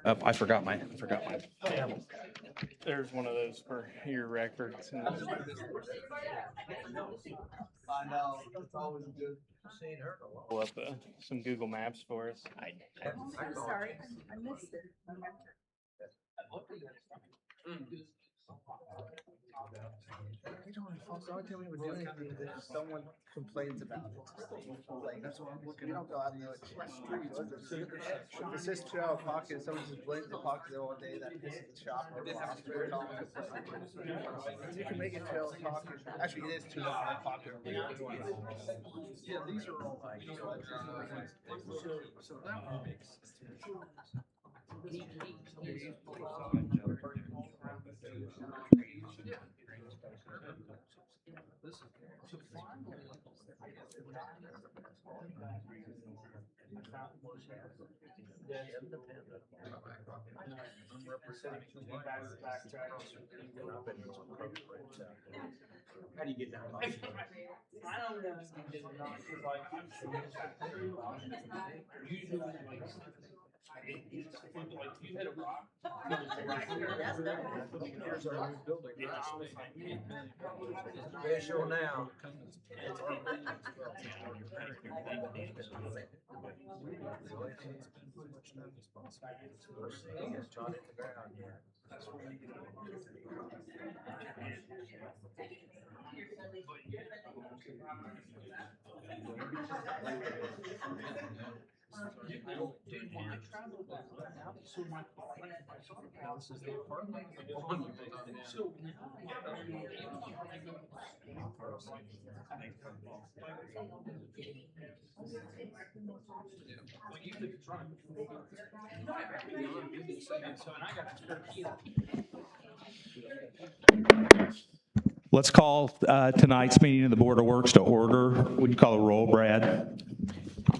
I forgot my. There's one of those for your records. I know, it's always good seeing her. Pull up some Google Maps for us. I'm sorry, I missed it. You know, folks, the only time we would do anything is if someone complains about it. Like, that's what I'm looking, you don't go out and it's streets. If it's this child pocket, someone just blames the pocket there all day, that pisses the shop or the hospital. You can make it child pocket, actually it is two pocket. Yeah, these are all like. So that one makes. How do you get down? I don't know. You hit a rock. Here's our new building. Visual now. Let's call tonight's meeting of the Board of Works to order. Would you call a roll, Brad?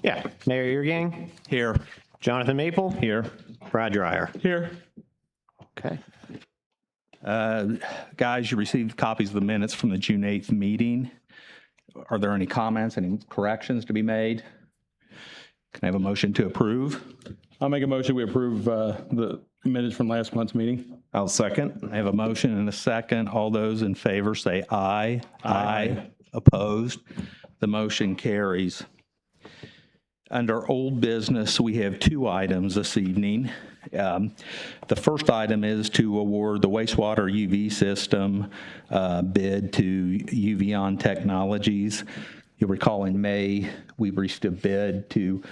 Yeah, Mayor Eargang, Here. Jonathan Maple, Here. Brad Dreyer. Here. Okay. Guys, you received copies of the minutes from the June 8th meeting. Are there any comments, any corrections to be made? Can I have a motion to approve? I'll make a motion, we approve the minutes from last month's meeting. I'll second. I have a motion and a second. All those in favor say aye. Aye. Opposed? The motion carries. Under old business, we have two items this evening. The first item is to award the wastewater UV system bid to Uvion Technologies. You'll recall in May, we received a bid to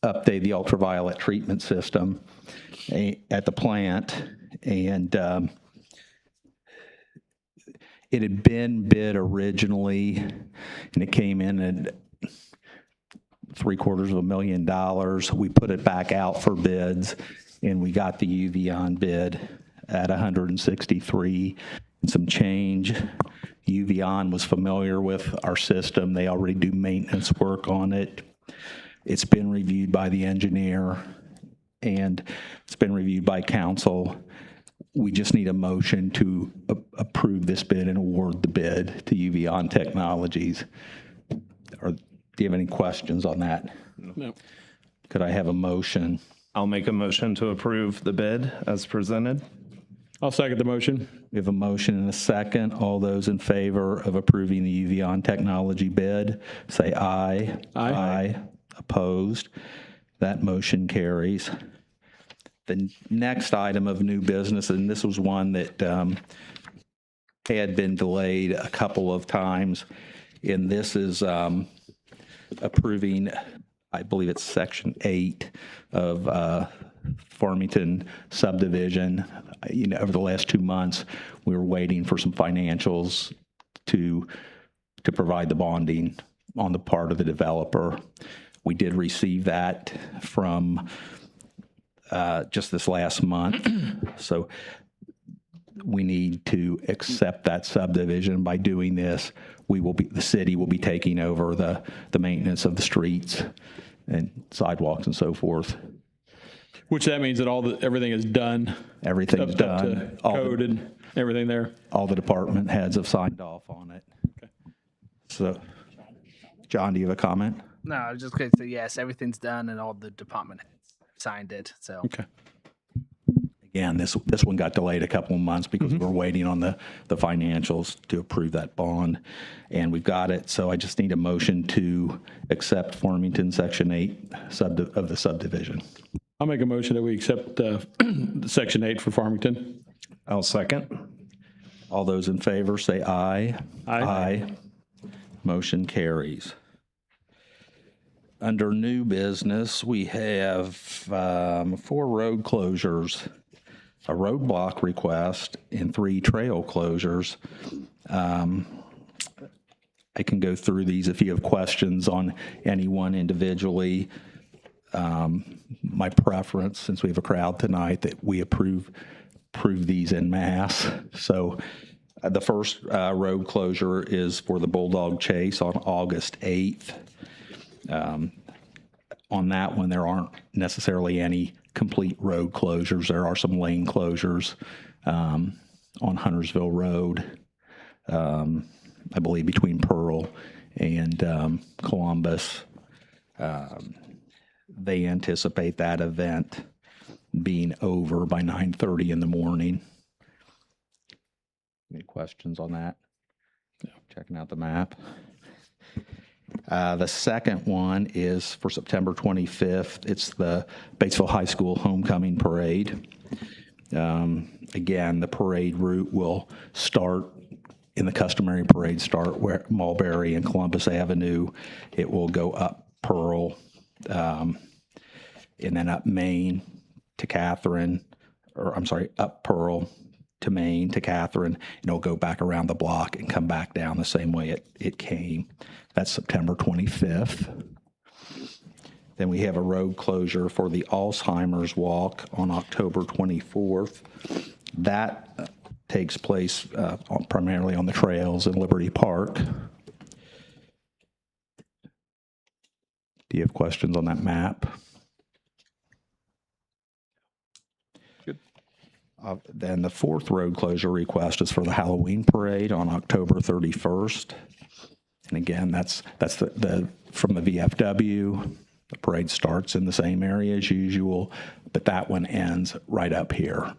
update the ultraviolet treatment system at the plant. And it had been bid originally, and it came in at $750,000. We put it back out for bids, and we got the Uvion bid at $163 and some change. Uvion was familiar with our system. They already do maintenance work on it. It's been reviewed by the engineer, and it's been reviewed by council. We just need a motion to approve this bid and award the bid to Uvion Technologies. Do you have any questions on that? No. Could I have a motion? I'll make a motion to approve the bid as presented. I'll second the motion. We have a motion and a second. All those in favor of approving the Uvion Technology bid, say aye. Aye. Aye. Opposed? That motion carries. The next item of new business, and this was one that had been delayed a couple of times, and this is approving, I believe it's Section 8 of Farmington subdivision. You know, over the last 2 months, we were waiting for some financials to provide the bonding on the part of the developer. We did receive that from just this last month. So we need to accept that subdivision. By doing this, the city will be taking over the maintenance of the streets and sidewalks and so forth. Which that means that everything is done. Everything's Up done. to code and everything there. All the department heads have signed off on it. Okay. So, John, do you have a comment? No, I was just going to say yes, everything's done and all the department heads signed it. So Okay. Again, this one got delayed a couple of months because we're waiting on the financials to approve that bond, and we've got it. So I just need a motion to accept Farmington Section 8 of the subdivision. I'll make a motion that we accept Section 8 for Farmington. I'll second. All those in favor say aye. Aye. Motion carries. Under new business, we have 4 road closures, a roadblock request, and 3 trail closures. I can go through these if you have questions on any one individually. My preference, since we have a crowd tonight, that we approve these en masse. So the first road closure is for the Bulldog Chase on August 8th. On that one, there aren't necessarily any complete road closures. There are some lane closures on Huntersville Road, I believe between Pearl and Columbus. They anticipate that event being over by 9:30 in the morning. Any questions on that? Checking out the map. The second one is for September 25th. It's the Batesville High School Homecoming Parade. Again, the parade route will start in the customary parade start where Mulberry and Columbus Avenue. It will go up Pearl, and then up Main to Catherine, or I'm sorry, up Pearl to Main to Catherine, and it'll go back around the block and come back down the same way it came. That's September 25th. Then we have a road closure for the Alzheimer's Walk on October 24th. That takes place primarily on the trails in Liberty Park. Do you have questions on that map? Good. Then the 4th road closure request is for the Halloween parade on October 31st. And again, that's the from the VFW. The parade starts in the same area as usual, but that one ends right up here.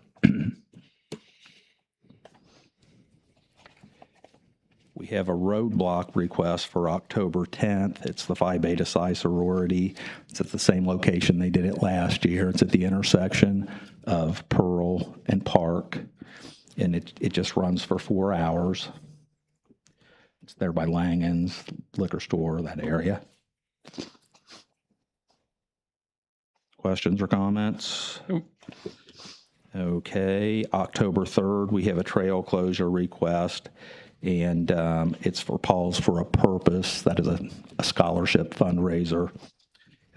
We have a roadblock request for October 10th. It's the Phi Beta Psi sorority. It's at the same location they did it last year. It's at the intersection of Pearl and Park, and it just runs for 4 hours. It's there by Langen's liquor store, that area. Questions or comments? Nope. Okay, October 3rd, we have a trail closure request, and it's for Paul's for a Purpose. That is a scholarship fundraiser,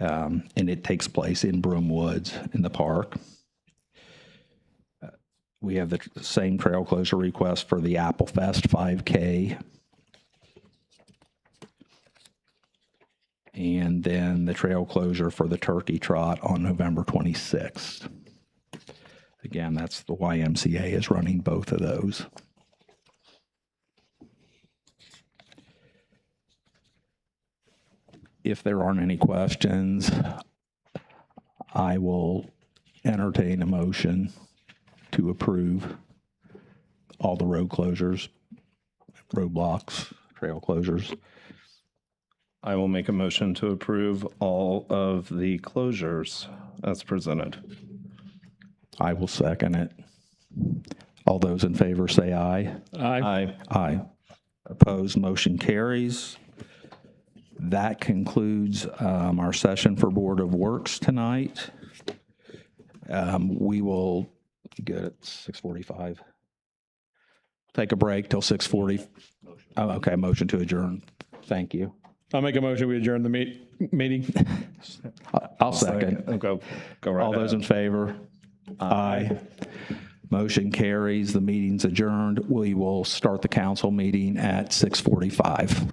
and it takes place in Broom Woods in the park. We have the same trail closure request for the Apple Fest 5K. And then the trail closure for the Turkey Trot on November 26th. Again, that's the YMCA is running both of those. If there aren't any questions, I will entertain a motion to approve all the road closures, roadblocks, trail closures. I will make a motion to approve all of the closures as presented. I will second it. All those in favor say aye. Aye. Aye. Opposed, motion carries. That concludes our session for Board of Works tonight. We will get at 6:45. Take a break till 6:40. Oh, okay, motion to adjourn. Thank you. I'll make a motion, we adjourn the meeting. I'll second. Go right All those in favor? Aye. Motion carries. The meeting's adjourned. We will start the council meeting at 6:45.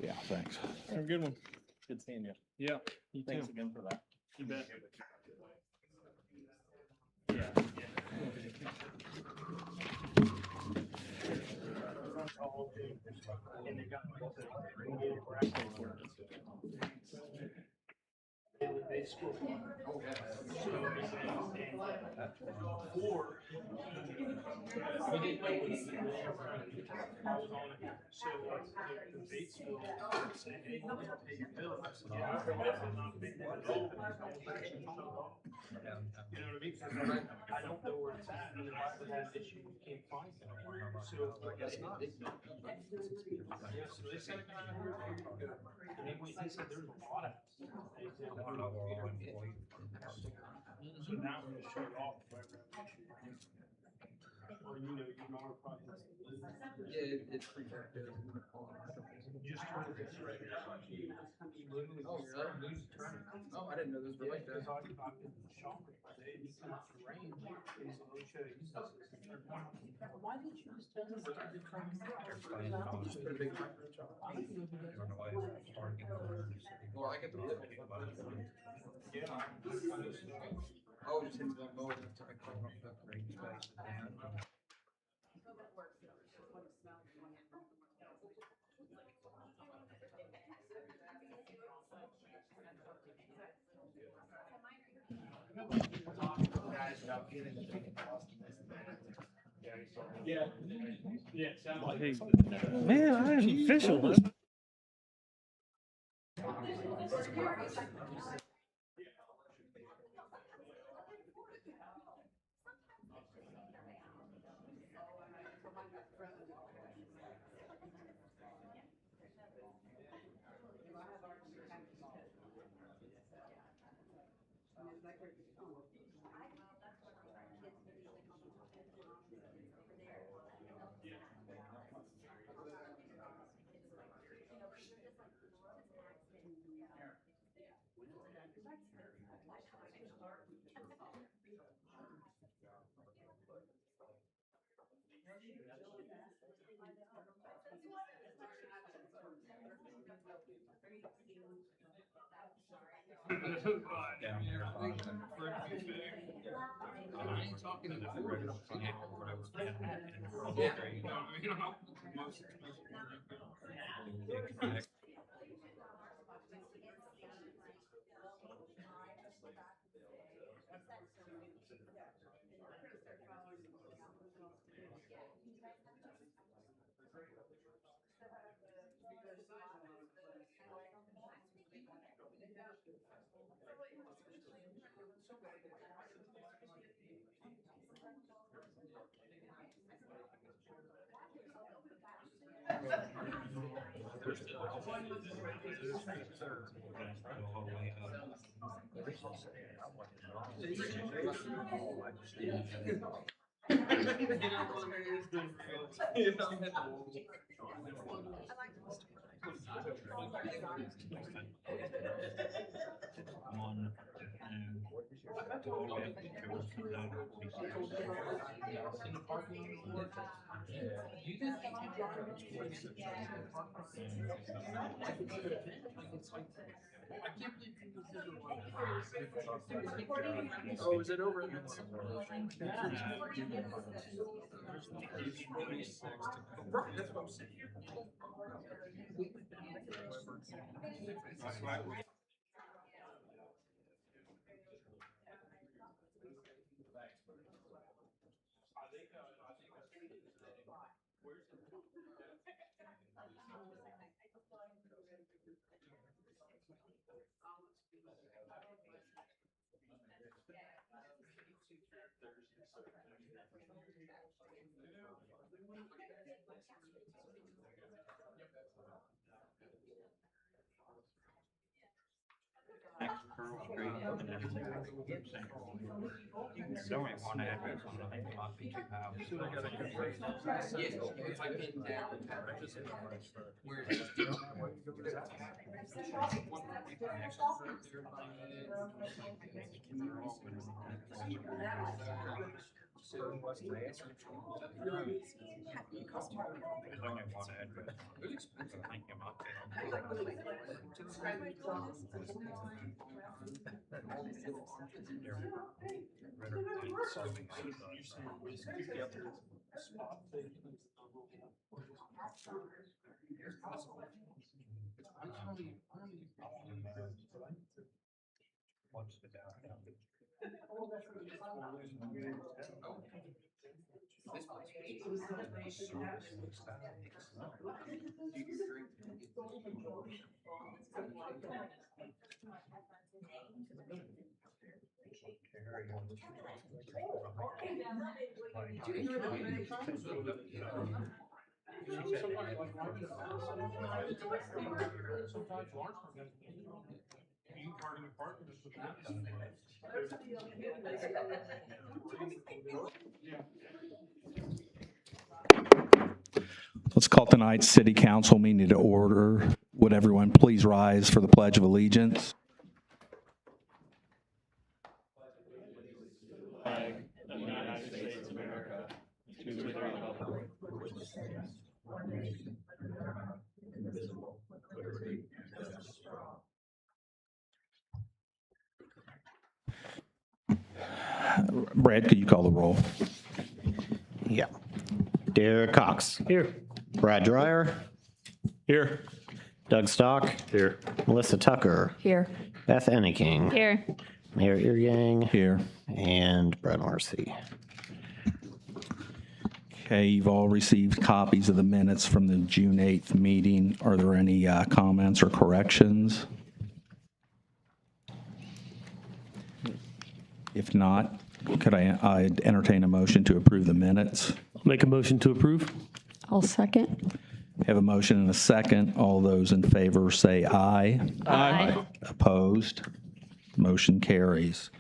Yeah, thanks. Have a good one. Good seeing you. Yeah. Thanks again for that. You bet. Yeah. And they got they school. Or we didn't know what I was on it. So the Batesville said, hey, you need to pay your bill. I said, yeah, I'm not paying it at all. You know what I mean? Because I don't know where it's at, and if I ever had an issue, we can't find it. So I guess not. Yeah, so they said, and they said there's a lot of. So now I'm gonna shut it off. Or you know, you know, probably. Yeah, it's pretty bad. Just turn it this way. Oh, really? Oh, I didn't know those were like that. Because I got in the shower today, and it came out the rain, and so they should have used this system. Why did you just tell us that the truck is out? Just put a big micro chop. Well, I get the lip. Yeah. Oh, just hit one mower. So I clean off that green space. Yeah. Yeah, it sounds like. Man, I am official. I ain't talking to the food. Oh, is it over at that summer? Right, that's what I'm saying. There's only one address on it, I think it might be 2 houses. Yes, if I came down. Where is it? There's only one address. I think it might be. spot vacant. What's the downtown? Sometimes Lawrenceburg has you parking a parking is with Let's call tonight's city council meeting to order. Would everyone please rise for the Pledge of Allegiance? Brad, could you call the roll? Yeah. Derek Cox. Here. Brad Dreyer. Here. Doug Stock. Here. Melissa Tucker. Here. Beth Enneking. Here. Mayor Eargang. Here. And Brad Marcy. Okay, you've all received copies of the minutes from the June 8th meeting. Are there any comments or corrections? If not, could I entertain a motion to approve the minutes? Make a motion to approve. I'll second. Have a motion and a second. All those in favor say aye. Aye. Opposed? Motion carries.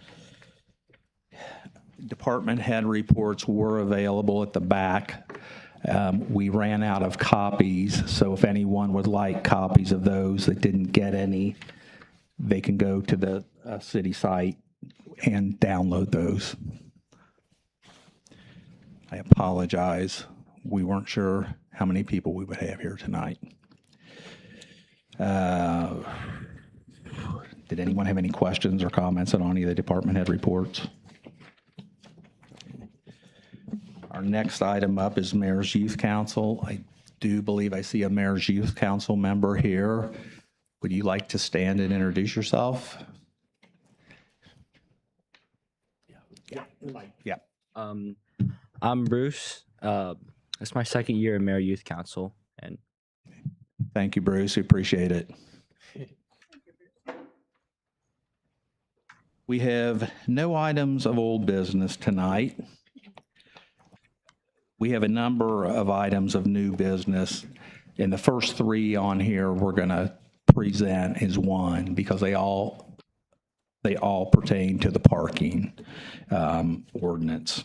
Department head reports were available at the back. We ran out of copies, so if anyone would like copies of those that didn't get any, they can go to the city site and download those. I apologize. We weren't sure how many people we would have here tonight. Did anyone have any questions or comments on any of the department head reports? Our next item up is Mayor's Youth Council. I do believe I see a Mayor's Youth Council member here. Would you like to stand and introduce yourself? Yeah. I'm Bruce. It's my second year in Mayor Youth Council, and Thank you, Bruce. We appreciate it. We have no items of old business tonight. We have a number of items of new business, and the first three on here we're going to present as one because they all pertain to the parking ordinance.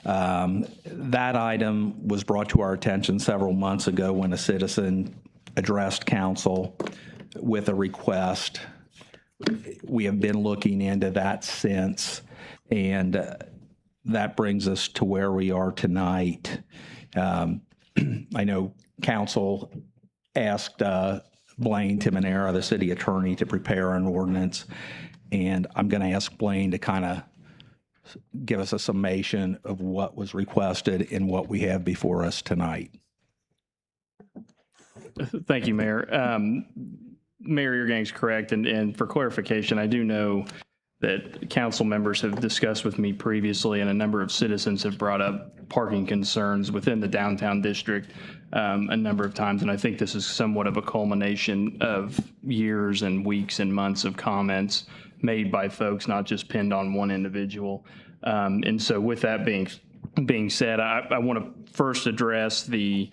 That item was brought to our attention several months ago when a citizen addressed council with a request. We have been looking into that since, and that brings us to where we are tonight. I know council asked Blaine Timonera, the city attorney, to prepare an ordinance, and I'm going to ask Blaine to kind of give us a summation of what was requested and what we have before us tonight. Thank you, Mayor. Mayor Eargang's correct, and for clarification, I do know that council members have discussed with me previously, and a number of citizens have brought up parking concerns within the downtown district a number of times, and I think this is somewhat of a culmination of years and weeks and months of comments made by folks, not just pinned on one individual. And so with that being said, I want to first address the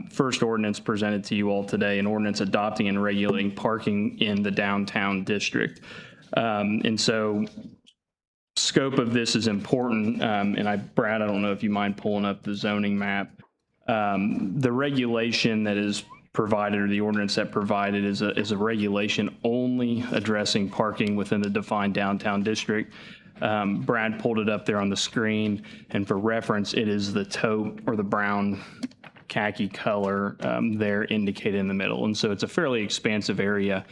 first ordinance presented to you all today, an ordinance adopting and regulating parking in the downtown district. And so scope of this is important. And Brad, I don't know if you mind pulling up the zoning map. The regulation that is provided, or the ordinance that provided, is a regulation only addressing parking within the defined downtown district. Brad pulled it up there on the screen, and for reference, it is the taupe or the brown khaki color there indicated in the middle. And so it's a fairly expansive area.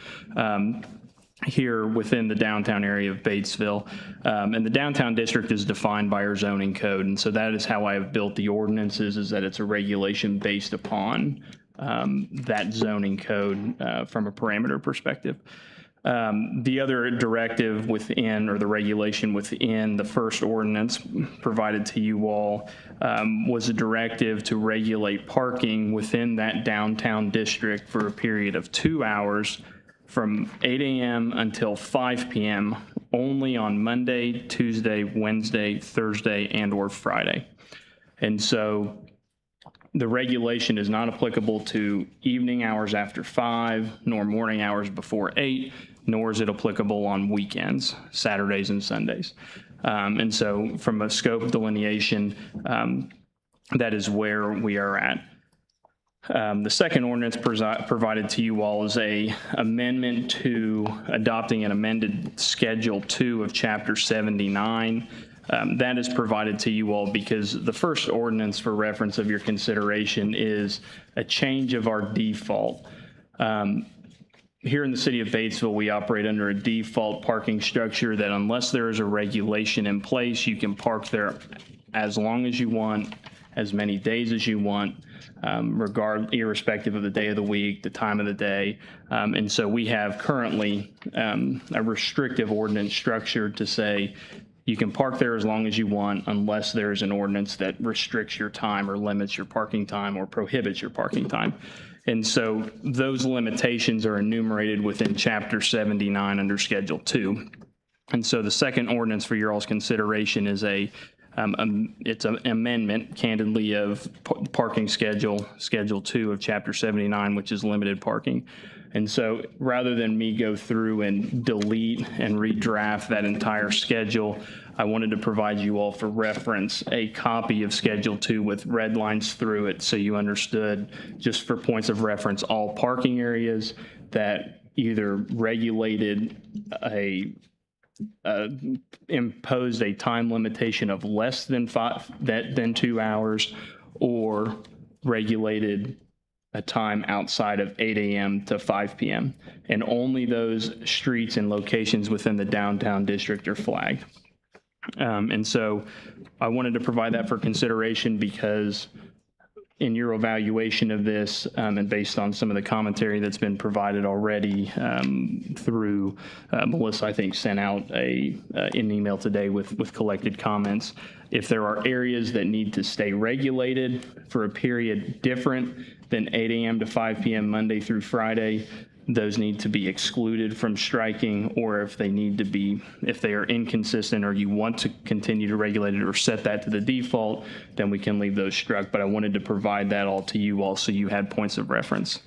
here within the downtown area of Batesville. And the downtown district is defined by our zoning code. And so that is how I have built the ordinances, is that it's a regulation based upon that zoning code from a parameter perspective. The other directive within, or the regulation within the first ordinance provided to you all was a directive to regulate parking within that downtown district for a period of 2 hours from 8 a.m. until 5 p.m. only on Monday, Tuesday, Wednesday, Thursday, and or Friday. And so the regulation is not applicable to evening hours after 5, nor morning hours before 8, nor is it applicable on weekends, Saturdays and Sundays. And so from a scope delineation, that is where we are at. The second ordinance provided to you all is a amendment to adopting an amended Schedule 2 of Chapter 79. That is provided to you all because the first ordinance for reference of your consideration is a change of our default. Here in the city of Batesville, we operate under a default parking structure that unless there is a regulation in place, you can park there as long as you want, as many days as you want, irrespective of the day of the week, the time of the day. And so we have currently a restrictive ordinance structure to say you can park there as long as you want unless there's an ordinance that restricts your time or limits your parking time or prohibits your parking time. And so those limitations are enumerated within Chapter 79 under Schedule 2. And so the second ordinance for your all's consideration is it's an amendment, candidly, of parking Schedule 2 of Chapter 79, which is limited parking. And so rather than me go through and delete and redraft that entire schedule, I wanted to provide you all for reference a copy of Schedule 2 with red lines through it so you understood, just for points of reference, all parking areas that either regulated imposed a time limitation of less than 2 hours, or regulated a time outside of 8 a.m. to 5 p.m. And only those streets and locations within the downtown district are flagged. And so I wanted to provide that for consideration because in your evaluation of this, and based on some of the commentary that's been provided already through Melissa, I think sent out an email today with collected comments. If there are areas that need to stay regulated for a period different than 8 a.m. to 5 p.m. Monday through Friday, those need to be excluded from striking, or if they are inconsistent or you want to continue to regulate it or set that to the default, then we can leave those struck. But I wanted to provide that all to you all so you had points of reference.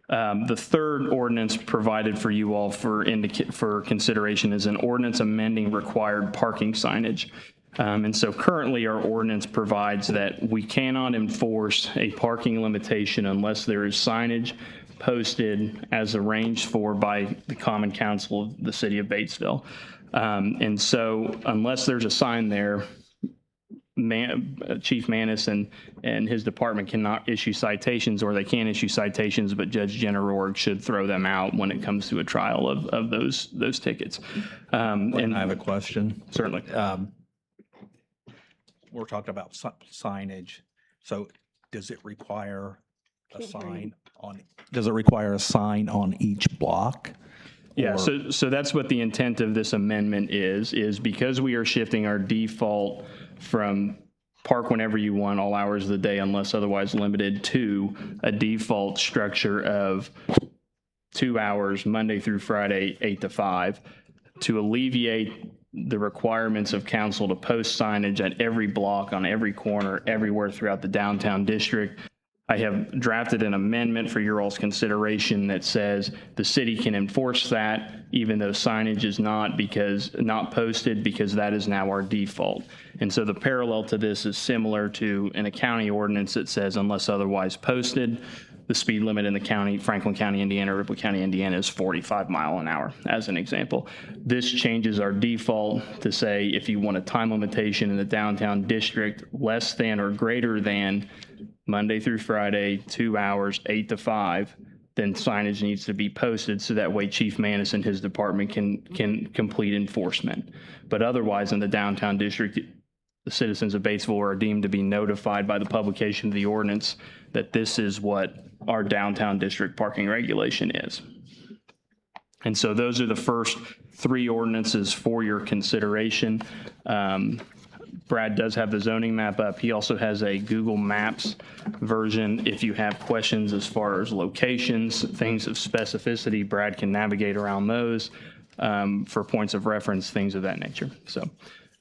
The third ordinance provided for you all for consideration is an ordinance amending required parking signage. And so currently our ordinance provides that we cannot enforce a parking limitation unless there is signage posted as arranged for by the Common Council of the City of Batesville. And so unless there's a sign there, Chief Manis and his department cannot issue citations, or they can issue citations, but Judge Jenner Org should throw them out when it comes to a trial of those tickets. And I have a question. Certainly. We're talking about signage. So does it require a sign on? Does it require a sign on each block? Yeah. So that's what the intent of this amendment is because we are shifting our default from park whenever you want, all hours of the day, unless otherwise limited, to a default structure of 2 hours, Monday through Friday, 8 to 5, to alleviate the requirements of council to post signage at every block, on every corner, everywhere throughout the downtown district. I have drafted an amendment for your all's consideration that says the city can enforce that even though signage is not posted, because that is now our default. And so the parallel to this is similar to in a county ordinance that says unless otherwise posted, the speed limit in the county, Franklin County, Indiana, Ripley County, Indiana, is 45 miles an hour, as an example. This changes our default to say if you want a time limitation in the downtown district less than or greater than Monday through Friday, 2 hours, 8 to 5, then signage needs to be posted so that way Chief Manis and his department can complete enforcement. But otherwise, in the downtown district, the citizens of Batesville are deemed to be notified by the publication of the ordinance that this is what our downtown district parking regulation is. And so those are the first 3 ordinances for your consideration. Brad does have the zoning map up. He also has a Google Maps version. If you have questions as far as locations, things of specificity, Brad can navigate around those for points of reference, things of that nature. So,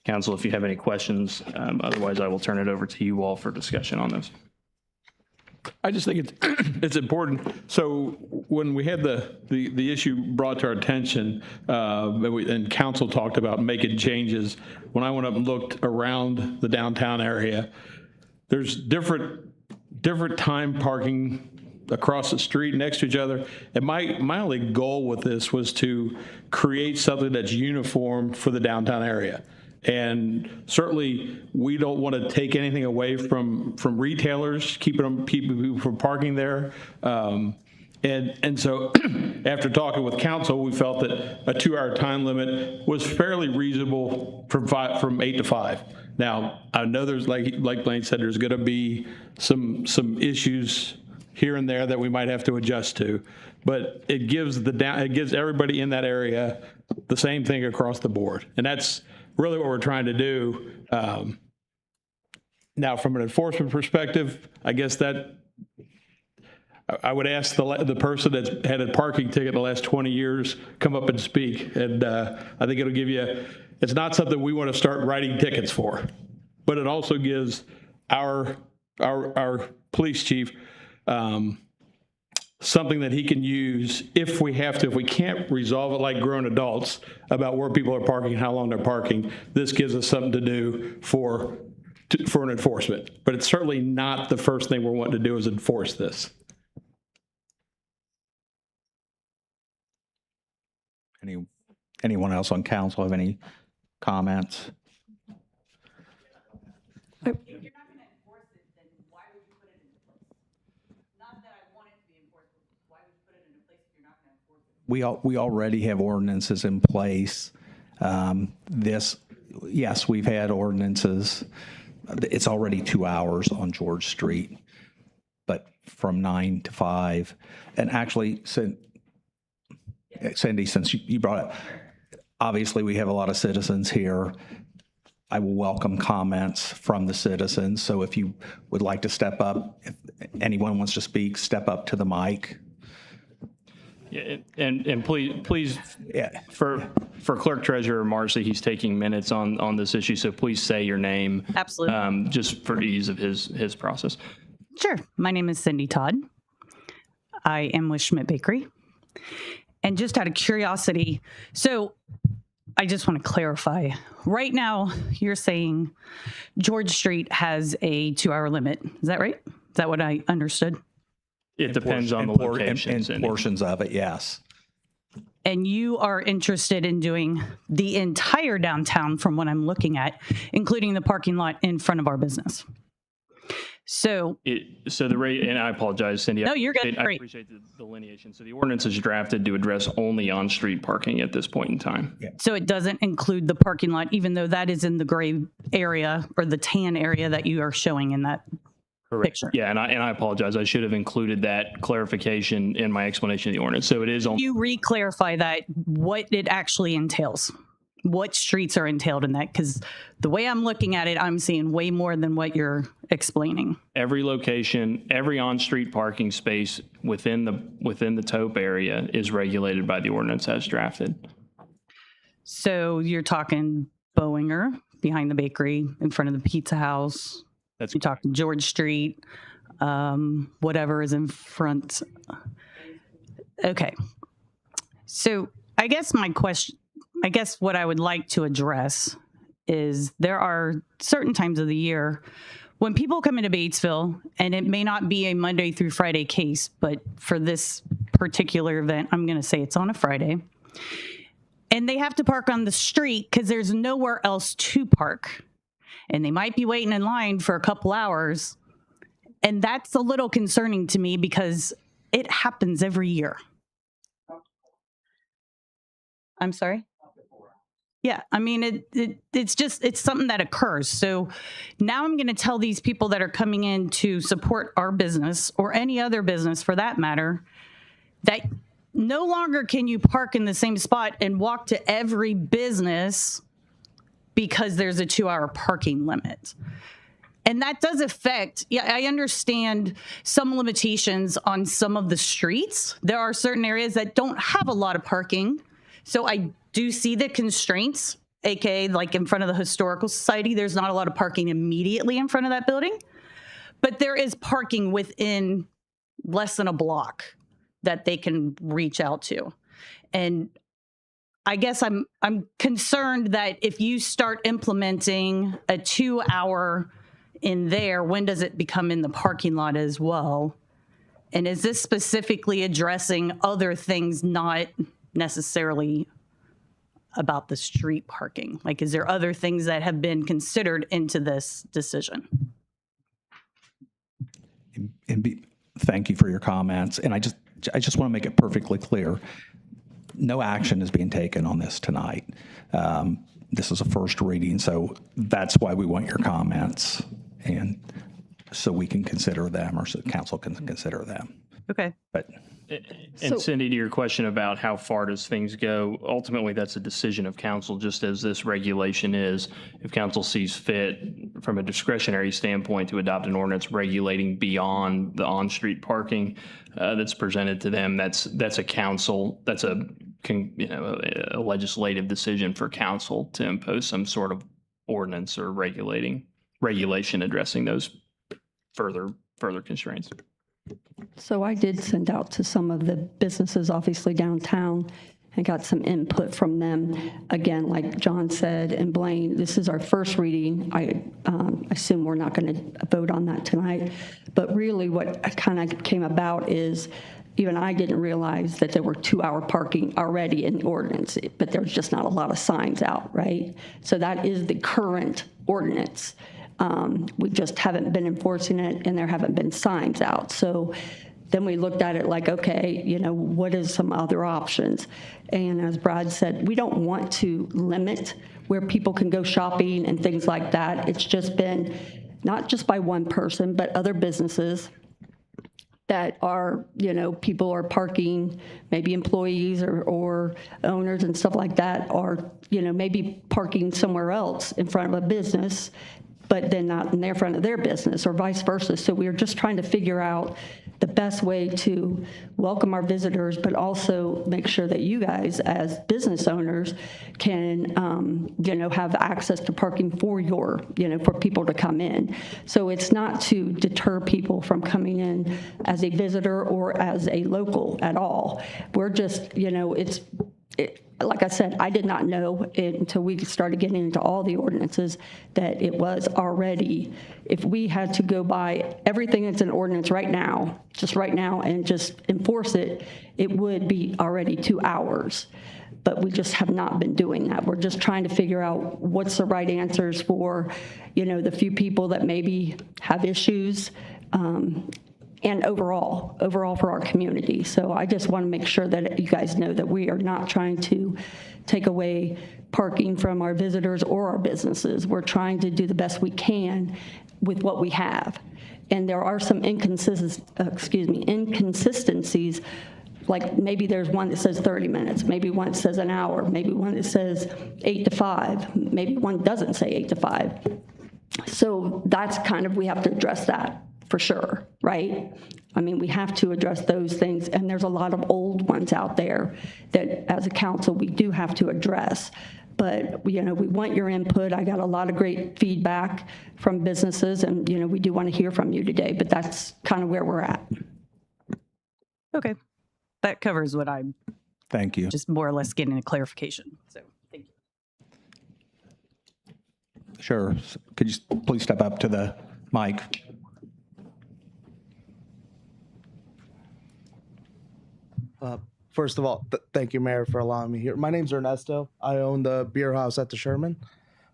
council, if you have any questions, otherwise I will turn it over to you all for discussion on those. I just think it's it's important. So when we had the issue brought to our attention, and council talked about making changes, when I went up and looked around the downtown area, there's different time parking across the street next to each other. And my only goal with this was to create something that's uniform for the downtown area. And certainly, we don't want to take anything away from retailers, keeping people from parking there. And so, after talking with council, we felt that a 2-hour time limit was fairly reasonable from 8 to 5. Now, I know there's like Blaine said, there's going to be some issues here and there that we might have to adjust to, but it gives everybody in that area the same thing across the board, and that's really what we're trying to do. Now, from an enforcement perspective, I guess that I would ask the person that's had a parking ticket the last 20 years come up and speak, and I think it'll give you. It's not something we want to start writing tickets for, but it also gives our police chief something that he can use if we have to. If we can't resolve it like grown adults about where people are parking, how long they're parking, this gives us something to do for an enforcement. But it's certainly not the first thing we're wanting to do is enforce this. Anyone else on council have any comments? If you're not gonna enforce it, then why would you put it into place? Not that I want it to be enforced, but why would you put it into place if you're not gonna enforce it? We already have ordinances in place. Yes, we've had ordinances. It's already 2 hours on George Street, but from 9 to 5. And actually, Cindy, since you brought it, obviously we have a lot of citizens here. I will welcome comments from the citizens. So if you would like to step up, if anyone wants to speak, step up to the mic. Yeah, and please, Yeah. for Clerk Treasurer Marcy, he's taking minutes on this issue, so please say your name. Absolutely. Just for ease of his process. Sure. My name is Cindy Todd. I am with Schmidt Bakery. And just out of curiosity, so I just want to clarify. Right now, you're saying George Street has a 2-hour limit. Is that right? Is that what I understood? It depends on the location. And portions of it, yes. And you are interested in doing the entire downtown from what I'm looking at, including the parking lot in front of our business. So the rate, and I apologize, Cindy. No, you're good. I Great. appreciate the delineation. So the ordinance is drafted to address only on-street parking at this point in time. Yeah. So it doesn't include the parking lot, even though that is in the gray area or the tan area that you are showing in that picture. Yeah, and I apologize. I should have included that clarification in my explanation of the ordinance. So it is on. You re-clarify that, what it actually entails. What streets are entailed in that? Because the way I'm looking at it, I'm seeing way more than what you're explaining. Every location, every on-street parking space within the TOPE area is regulated by the ordinance as drafted. So you're talking Bowinger behind the bakery, in front of the pizza house. That's You're talking George Street, whatever is in front. Okay. So I guess what I would like to address is there are certain times of the year when people come into Batesville, and it may not be a Monday through Friday case, but for this particular event, I'm going to say it's on a Friday, and they have to park on the street because there's nowhere else to park. And they might be waiting in line for a couple hours. And that's a little concerning to me because It happens every year. I'm sorry? Yeah, I mean, it's something that occurs. So now I'm going to tell these people that are coming in to support our business or any other business for that matter, that no longer can you park in the same spot and walk to every business because there's a 2-hour parking limit. And that does affect, yeah, I understand some limitations on some of the streets. There are certain areas that don't have a lot of parking. So I do see the constraints, aka like in front of the Historical Society, there's not a lot of parking immediately in front of that building, but there is parking within less than a block that they can reach out to. And I guess I'm concerned that if you start implementing a 2-hour in there, when does it become in the parking lot as well? And is this specifically addressing other things, not necessarily about the street parking? Like, is there other things that have been considered into this decision? Thank you for your comments. And I just want to make it perfectly clear. No action is being taken on this tonight. This is a first reading, so that's why we want your comments, and so we can consider them, or so council can consider them. Okay. But And Cindy, to your question about how far does things go, ultimately that's a decision of council, just as this regulation is. If council sees fit from a discretionary standpoint to adopt an ordinance regulating beyond the on-street parking that's presented to them, that's a council, that's a legislative decision for council to impose some sort of ordinance or regulation addressing those further constraints. So I did send out to some of the businesses, obviously downtown, and got some input from them. Again, like John said, and Blaine, this is our first reading. I assume we're not going to vote on that tonight. But really what kind of came about is even I didn't realize that there were 2-hour parking already in the ordinance, but there's just not a lot of signs out, right? So that is the current ordinance. We just haven't been enforcing it, and there haven't been signs out. So then we looked at it like, okay, what is some other options? And as Brad said, we don't want to limit where people can go shopping and things like that. It's just been not just by one person, but other businesses that are, people are parking, maybe employees or owners and stuff like that are, maybe parking somewhere else in front of a business, but then not in their front of their business, or vice versa. So we are just trying to figure out the best way to welcome our visitors, but also make sure that you guys as business owners can, have access to parking for for people to come in. So it's not to deter people from coming in as a visitor or as a local at all. We're just, like I said, I did not know until we started getting into all the ordinances that it was already, if we had to go by everything that's in ordinance right now, and just enforce it, it would be already 2 hours. But we just have not been doing that. We're just trying to figure out what's the right answers for, the few people that maybe have issues, and overall for our community. So I just want to make sure that you guys know that we are not trying to take away parking from our visitors or our businesses. We're trying to do the best we can with what we have. And there are some inconsistencies, like maybe there's one that says 30 minutes, maybe one that says an hour, maybe one that says 8 to 5, maybe one doesn't say 8 to 5. So that's we have to address that. For sure, right? I mean, we have to address those things, and there's a lot of old ones out there that as a council we do have to address. But, we want your input. I got a lot of great feedback from businesses, and, we do want to hear from you today, but that's kind of where we're at. Okay. That covers what I'm thank you. just more or less getting a clarification. So thank you. Sure. Could you please step up to the mic? First of all, thank you, Mayor, for allowing me here. My name's Ernesto. I own the beer house at the Sherman.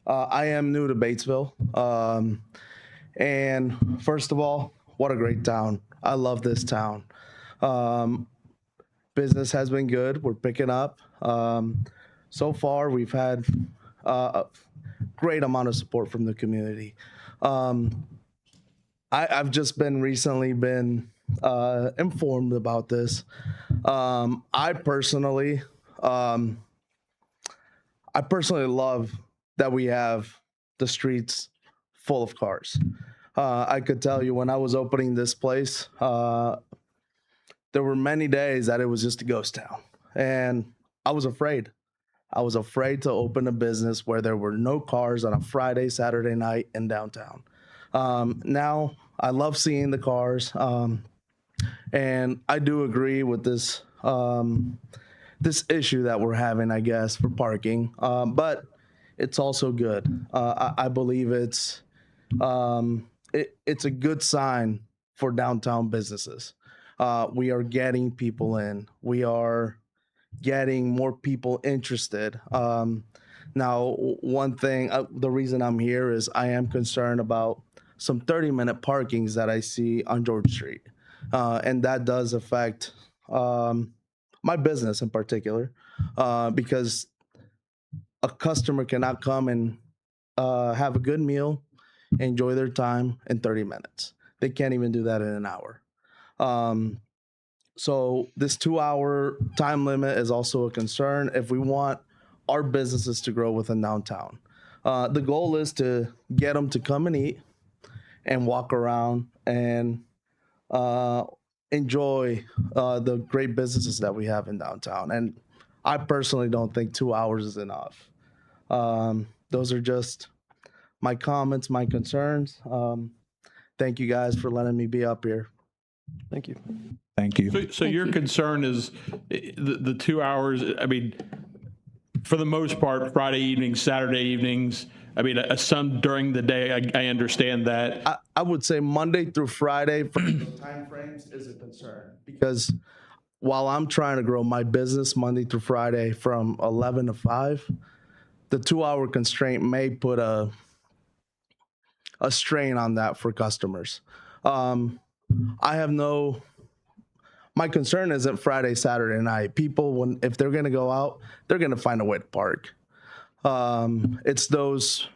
I am new to Batesville. And first of all, what a great town. I love this town. Business has been good. We're picking up. So far, we've had a great amount of support from the community. I've just been recently been informed about this. I personally love that we have the streets full of cars. I could tell you when I was opening this place, there were many days that it was just a ghost town, and I was afraid. I was afraid to open a business where there were no cars on a Friday, Saturday night in downtown. Now I love seeing the cars, and I do agree with this this issue that we're having, I guess, for parking. But it's also good. I believe it's a good sign for downtown businesses. We are getting people in. We are getting more people interested. Now, one thing, the reason I'm here is I am concerned about some 30-minute parkings that I see on George Street. And that does affect my business in particular, because a customer cannot come and have a good meal, enjoy their time in 30 minutes. They can't even do that in an hour. So this 2-hour time limit is also a concern if we want our businesses to grow within downtown. The goal is to get them to come and eat and walk around and enjoy the great businesses that we have in downtown. And I personally don't think 2 hours is enough. Those are just my comments, my concerns. Thank you guys for letting me be up here. Thank you. Thank you. So your concern is the 2 hours, I mean, for the most part, Friday evenings, Saturday evenings, I mean, some during the day, I understand that. I would say Monday through Friday for time frames is a concern, because while I'm trying to grow my business Monday through Friday from 11 to 5, the 2-hour constraint may put a strain on that for customers. My concern isn't Friday, Saturday night. People, if they're going to go out, they're going to find a way to park. It's those.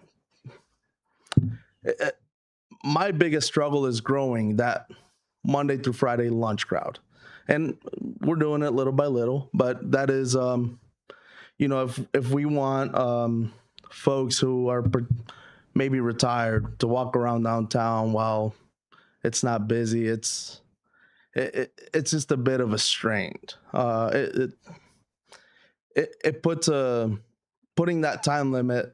My biggest struggle is growing that Monday through Friday lunch crowd, and we're doing it little by little. But that is, if we want folks who are maybe retired to walk around downtown while it's not busy, it's just a bit of a strain. It puts putting that time limit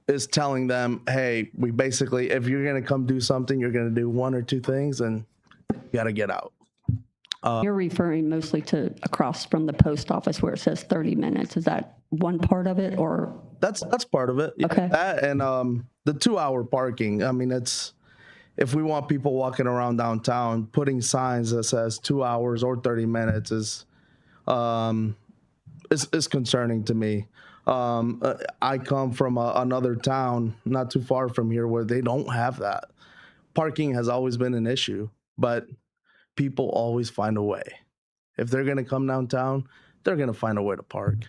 is telling them, hey, we basically, if you're going to come do something, you're going to do one or two things, and you got to get out. You're referring mostly to across from the post office where it says 30 minutes. Is that one part of it, or? That's part of it. Okay. That and the 2-hour parking. I mean, if we want people walking around downtown, putting signs that says 2 hours or 30 minutes is concerning to me. I come from another town not too far from here where they don't have that. Parking has always been an issue, but people always find a way. If they're going to come downtown, they're going to find a way to park.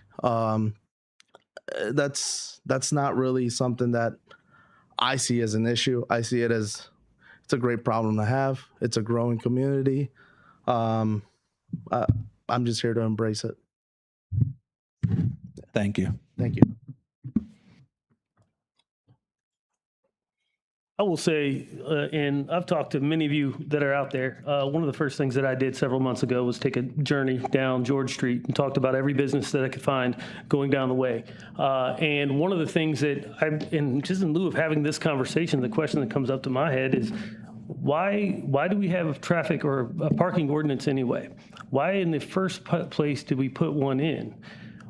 That's not really something that I see as an issue. I see it as it's a great problem to have. It's a growing community. I'm just here to embrace it. Thank you. Thank you. I will say, and I've talked to many of you that are out there, one of the first things that I did several months ago was take a journey down George Street and talked about every business that I could find going down the way. And one of the things that and just in lieu of having this conversation, the question that comes up to my head is, why do we have traffic or a parking ordinance anyway? Why in the first place did we put one in?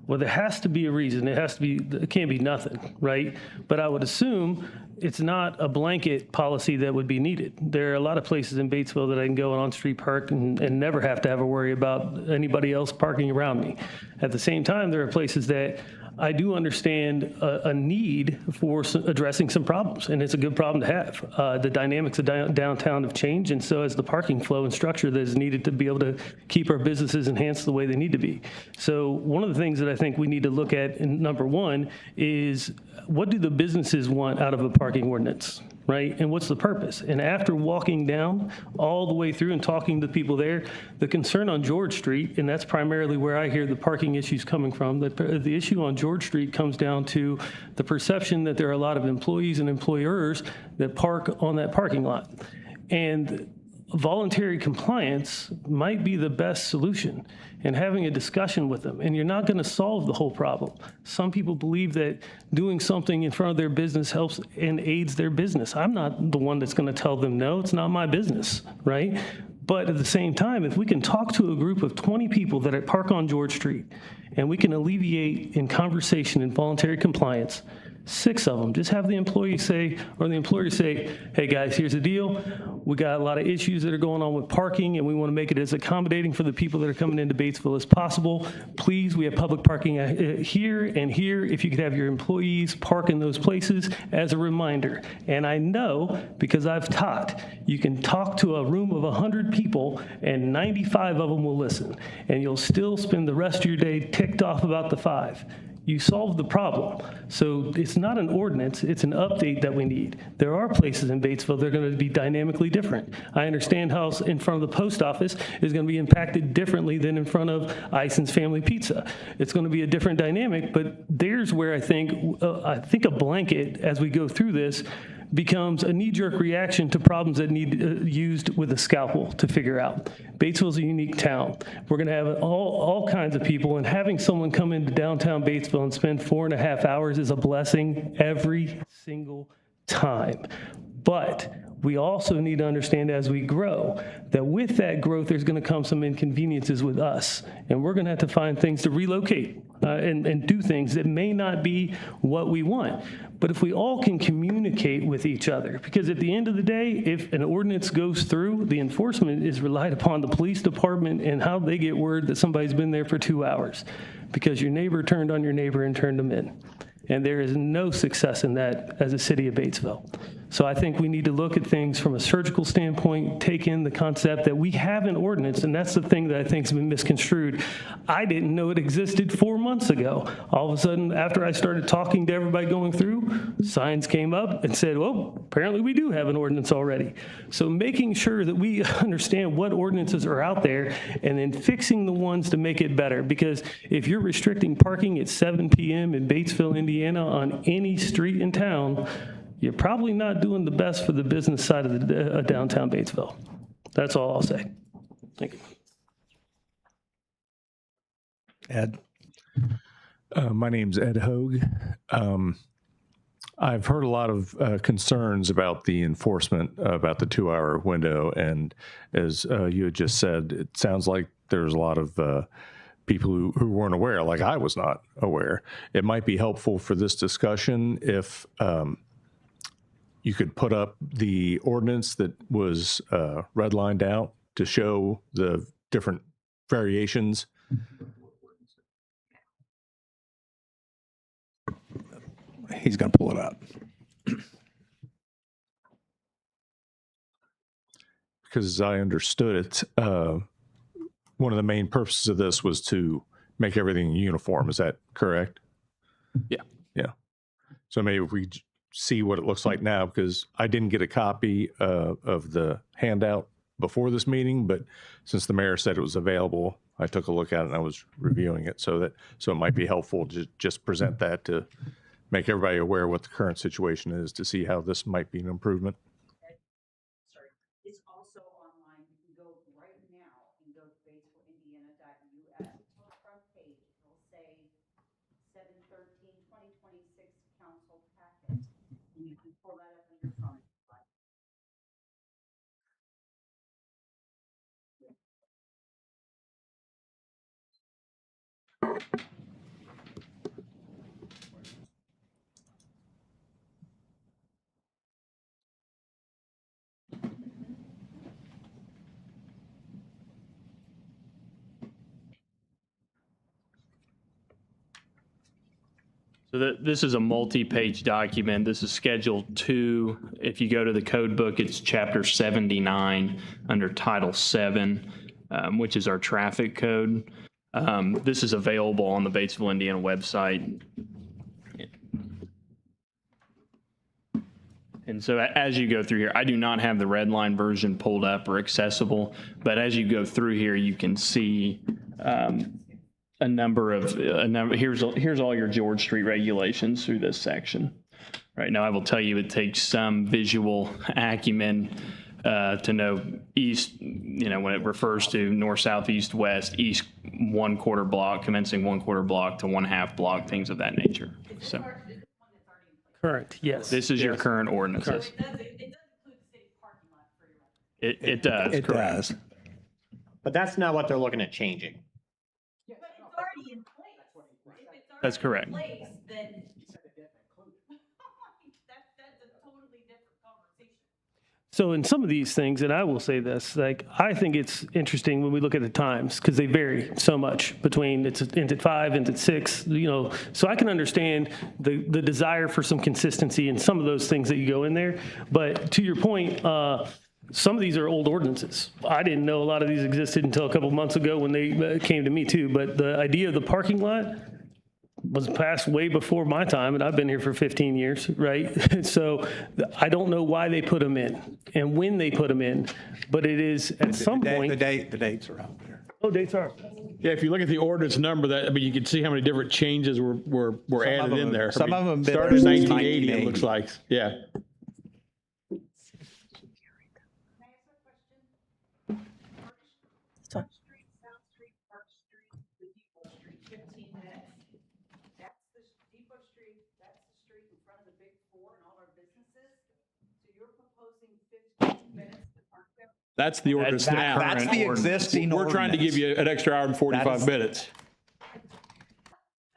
Well, there has to be a reason. It can't be nothing, right? But I would assume it's not a blanket policy that would be needed. There are a lot of places in Batesville that I can go and on-street park and never have to have a worry about anybody else parking around me. At the same time, there are places that I do understand a need for addressing some problems, and it's a good problem to have. The dynamics of downtown have changed, and so has the parking flow and structure that is needed to be able to keep our businesses enhanced the way they need to be. So one of the things that I think we need to look at, in number one, is what do the businesses want out of a parking ordinance? Right? And what's the purpose? And after walking down all the way through and talking to people there, the concern on George Street, and that's primarily where I hear the parking issues coming from, the issue on George Street comes down to the perception that there are a lot of employees and employers that park on that parking lot. And voluntary compliance might be the best solution, and having a discussion with them. And you're not going to solve the whole problem. Some people believe that doing something in front of their business helps and aids their business. I'm not the one that's going to tell them no, it's not my business, right? But at the same time, if we can talk to a group of 20 people that park on George Street, and we can alleviate in conversation and voluntary compliance 6 of them, just have the employee say, or the employer say, hey guys, here's the deal. We got a lot of issues that are going on with parking, and we want to make it as accommodating for the people that are coming into Batesville as possible. Please, we have public parking here and here. If you could have your employees park in those places as a reminder. And I know, because I've taught, you can talk to a room of 100 people and 95 of them will listen. And you'll still spend the rest of your day ticked off about the 5. You solved the problem. So it's not an ordinance, it's an update that we need. There are places in Batesville that are going to be dynamically different. I understand how in front of the post office is going to be impacted differently than in front of Ison's Family Pizza. It's going to be a different dynamic, but there's where I think a blanket, as we go through this, becomes a knee-jerk reaction to problems that need used with a scalpel to figure out. Batesville's a unique town. We're going to have all kinds of people, and having someone come into downtown Batesville and spend 4.5 hours is a blessing every single time. But we also need to understand as we grow that with that growth, there's going to come some inconveniences with us. And we're going to have to find things to relocate and do things that may not be what we want. But if we all can communicate with each other, because at the end of the day, if an ordinance goes through, the enforcement is relied upon the police department and how they get word that somebody's been there for 2 hours because your neighbor turned on your neighbor and turned them in. And there is no success in that as a city of Batesville. So I think we need to look at things from a surgical standpoint, take in the concept that we have an ordinance, and that's the thing that I think has been misconstrued. I didn't know it existed 4 months ago. All of a sudden, after I started talking to everybody going through, signs came up and said, well, apparently we do have an ordinance already. So making sure that we understand what ordinances are out there and then fixing the ones to make it better. Because if you're restricting parking at 7 p.m. in Batesville, Indiana on any street in town, you're probably not doing the best for the business side of the downtown Batesville. That's all I'll say. Thank you. Ed. My name's Ed Hogue. I've heard a lot of concerns about the enforcement about the 2-hour window. And as you had just said, it sounds like there's a lot of people who weren't aware, like I was not aware. It might be helpful for this discussion if you could put up the ordinance that was redlined out to show the different variations. He's going to pull it up. Because as I understood it, one of the main purposes of this was to make everything uniform. Is that correct? Yeah. Yeah. So maybe if we see what it looks like now, because I didn't get a copy of the handout before this meeting, but since the mayor said it was available, I took a look at it and I was reviewing it. So it might be helpful to just present that to make everybody aware what the current situation is, to see how this might be an improvement. Sorry, it's also online. You can go right now and go to batesvillindiana.us. Front page, it'll say 7/13/2026 council packet. And you can pull that up on your phone. So this is a multi-page document. This is Schedule 2. If you go to the code book, it's Chapter 79 under Title 7, which is our traffic code. This is available on the Batesville, Indiana website. And so as you go through here, I do not have the red line version pulled up or accessible, but as you go through here, you can see a number, here's all your George Street regulations through this section. Right now, I will tell you it takes some visual acumen to know east, when it refers to north, south, east, west, east 1/4 block, commencing 1/4 block to 1/2 block, things of that nature. So Current, yes. this is your current ordinances. It does include the city parking lot for your record. It does, It correct. does. But that's not what they're looking at changing. But it's already in place. If it's That's already correct. in place, then that's a totally different conversation. So in some of these things, and I will say this, like, I think it's interesting when we look at the times, because they vary so much between it's at 5 and at 6, so I can understand the desire for some consistency in some of those things that you go in there. But to your point, some of these are old ordinances. I didn't know a lot of these existed until a couple months ago when they came to me too. But the idea of the parking lot was passed way before my time, and I've been here for 15 years, right? So I don't know why they put them in and when they put them in, but it is at some point. The dates are out there. Oh, dates are. Yeah, if you look at the ordinance number, you can see how many different changes were added in there. Some of them been started in there since 1980, it looks 1980. like. Yeah. Park Street, South Street, Park Street, the Depot Street, 15 minutes. That's the Depot Street, that's the street in front of the Big Four and all our businesses. So you're proposing 15 minutes to park there? That's the ordinance now. That's the existing We're trying to give you an extra hour and 45 minutes.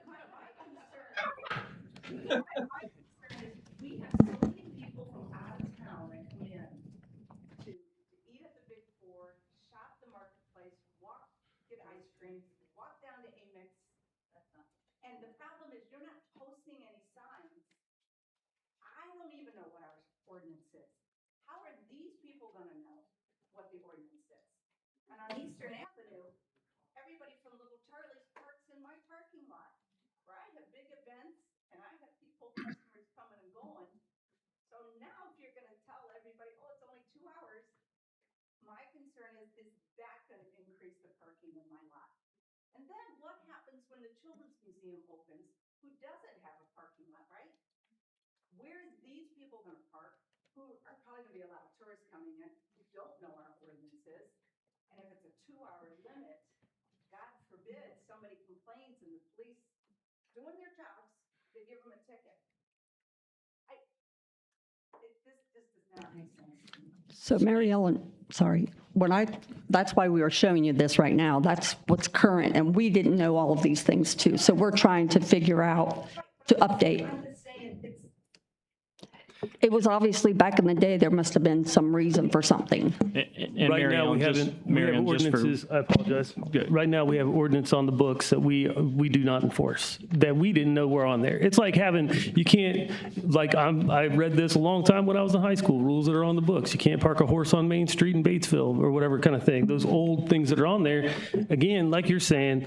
My concern is we have so many people from out of town that come in to eat at the Big Four, shop the marketplace, get ice cream, walk down to Amex. And the problem is you're not posting any signs. I don't even know what our ordinance is. How are these people gonna know what the ordinance is? And on Eastern Avenue, everybody from Little Charlie's parks in my parking lot, where I have big events and I have people, customers coming and going. So now if you're gonna tell everybody, oh, it's only 2 hours, my concern is that gonna increase the parking in my lot? And then what happens when the Children's Museum opens, who doesn't have a parking lot, right? Where are these people gonna park, who are probably gonna be a lot of tourists coming in, who don't know our ordinances? And if it's a 2-hour limit, God forbid, somebody complains and the police doing their jobs, they give them a ticket. This does not make sense to me. So Mary Ellen, sorry, that's why we were showing you this right now. That's what's current, and we didn't know all of these things too. So we're trying to figure out, to update. I'm just saying, it's, It was obviously back in the day, there must have been some reason for something. And Right Mary now, Ellen, we just- haven't, we Mary have Ellen, just for- ordinances, I apologize. Right now, we have ordinance on the books that we do not enforce, that we didn't know were on there. It's like having, you can't, I read this a long time when I was in high school, rules that are on the books. You can't park a horse on Main Street in Batesville or whatever kind of thing. Those old things that are on there, again, like you're saying,